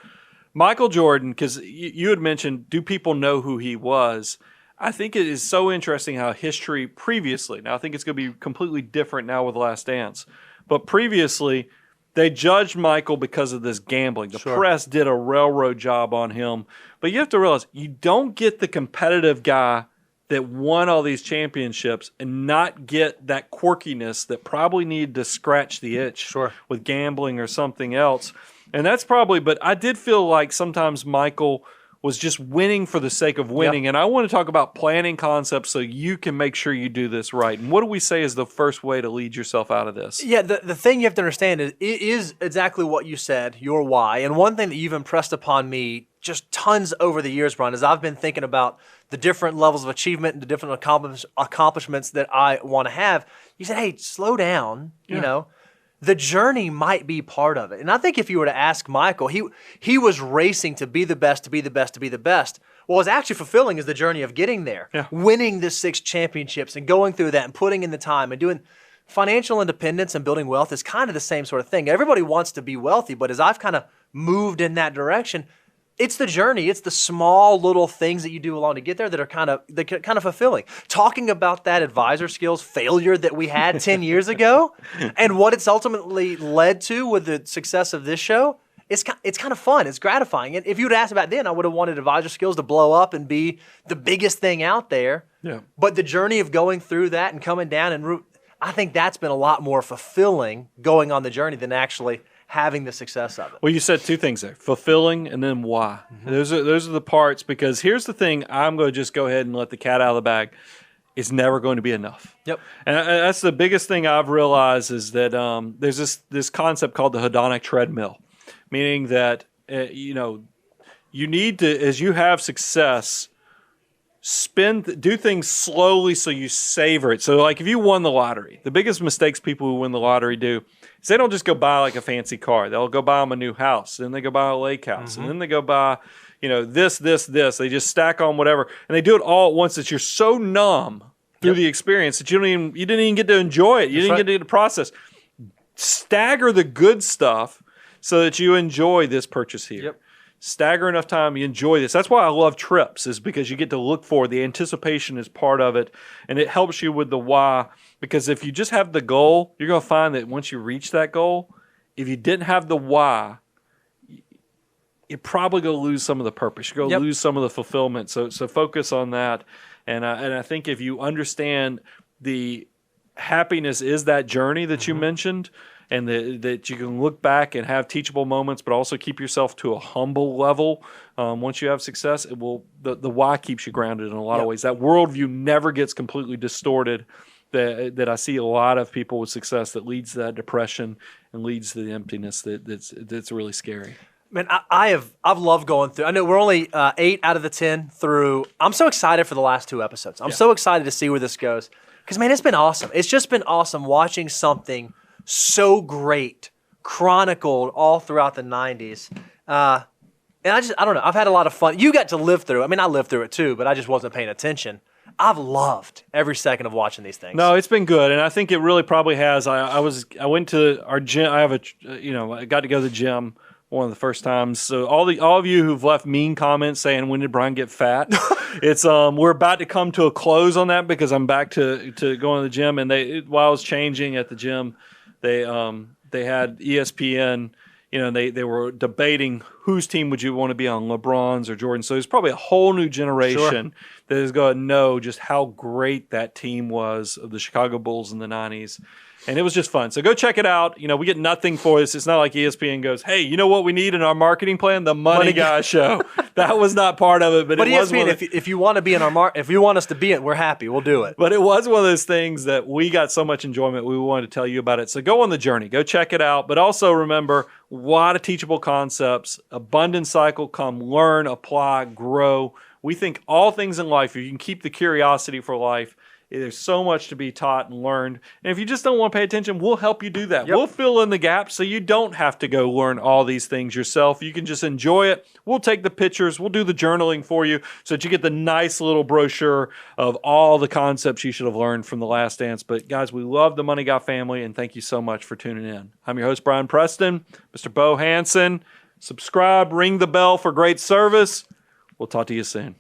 Michael Jordan, because you had mentioned, do people know who he was? I think it is so interesting how history previously, now I think it's going to be completely different now with Last Dance, but previously they judged Michael because of this gambling. The press did a railroad job on him. But you have to realize, you don't get the competitive guy that won all these championships and not get that quirkiness that probably needed to scratch the itch with gambling or something else. And that's probably, but I did feel like sometimes Michael was just winning for the sake of winning. And I want to talk about planning concepts so you can make sure you do this right. And what do we say is the first way to lead yourself out of this? Yeah, the thing you have to understand is it is exactly what you said, your why. And one thing that you've impressed upon me just tons over the years, Brian, is I've been thinking about the different levels of achievement and the different accomplishments that I want to have. You said, hey, slow down, The journey might be part of it. And I think if you were to ask Michael, he was racing to be the best, to be the best, to be the best. What was actually fulfilling is the journey of getting there, winning the 6 championships and going through that and putting in the time and doing financial independence and building wealth is kind of the same sort of thing. Everybody wants to be wealthy, but as I've kind of moved in that direction, it's the journey. It's the small little things that you do along to get there that are kind of fulfilling. Talking about that advisor skills failure that we had 10 years ago and what it's ultimately led to with the success of this show, it's kind of fun. It's gratifying. And if you would ask about then, I would have wanted advisor skills to blow up and be the biggest thing out there. Yeah. But the journey of going through that and coming down and I think that's been a lot more fulfilling going on the journey than actually having the success of it. Well, you said 2 things there, fulfilling and then why. Those are the parts, because here's the thing, I'm going to just go ahead and let the cat out of the bag. It's never going to be enough. Yep. And that's the biggest thing I've realized is that there's this concept called the hedonic treadmill, meaning that, you need to, as you have success, do things slowly so you savor it. So like if you won the lottery, the biggest mistakes people who win the lottery do is they don't just go buy like a fancy car. They'll go buy them a new house, then they go buy a lake house, and then they go buy, this. They just stack on whatever, and they do it all at once that you're so numb through the experience that you didn't even get to enjoy it. You didn't get to process. Stagger the good stuff so that you enjoy this purchase here. Yep. Stagger enough time, you enjoy this. That's why I love trips, is because you get to look forward. The anticipation is part of it, and it helps you with the why. Because if you just have the goal, you're going to find that once you reach that goal, if you didn't have the why, you're probably going to lose some of the purpose. You're going to lose some of the fulfillment. So focus on that. And I think if you understand the happiness is that journey that you mentioned, and that you can look back and have teachable moments, but also keep yourself to a humble level. Once you have success, it will the why keeps you grounded in a lot of ways. That worldview never gets completely distorted. That I see a lot of people with success that leads to that depression and leads to the emptiness that's really scary. Man, I've loved going through. I know we're only 8 out of the 10 through. I'm so excited for the last 2 episodes. I'm so excited to see where this goes. Because, man, it's been awesome. It's just been awesome watching something so great chronicled all throughout the 90s. And I don't know. I've had a lot of fun. You got to live through it. I mean, I lived through it too, but I just wasn't paying attention. I've loved every second of watching these things. No, it's been good, and I think it really probably has. I went to our gym. I got to go to the gym one of the first times. So all of you who've left mean comments saying, when did Brian get fat? It's we're about to come to a close on that because I'm back to going to the gym, and while I was changing at the gym, they had ESPN. They were debating whose team would you want to be on, LeBron's or Jordan. So there's probably a whole new generation that is going to know just how great that team was of the Chicago Bulls in the 90s. And it was just fun. So go check it out. We get nothing for this. It's not like ESPN goes, hey, you know what we need in our marketing plan? The Money Guy Show. That was not part of it. But it was ESPN, if you want to be in our if you want us to be in, we're happy. We'll do it. But it was one of those things that we got so much enjoyment. We wanted to tell you about it. So go on the journey. Go check it out. But also remember, a lot of teachable concepts. Abundance cycle. Come learn, apply, grow. We think all things in life, if you can keep the curiosity for life, there's so much to be taught and learned. And if you just don't want to pay attention, we'll help you do that. We'll fill in the gaps so you don't have to go learn all these things yourself. You can just enjoy it. We'll take the pictures. We'll do the journaling for you so that you get the nice little brochure of all the concepts you should have learned from The Last Dance. But guys, we love the Money Guy family, and thank you so much for tuning in. I'm your host, Brian Preston, Mr. Bo Hansen. Subscribe, ring the bell for great service. We'll talk to you soon.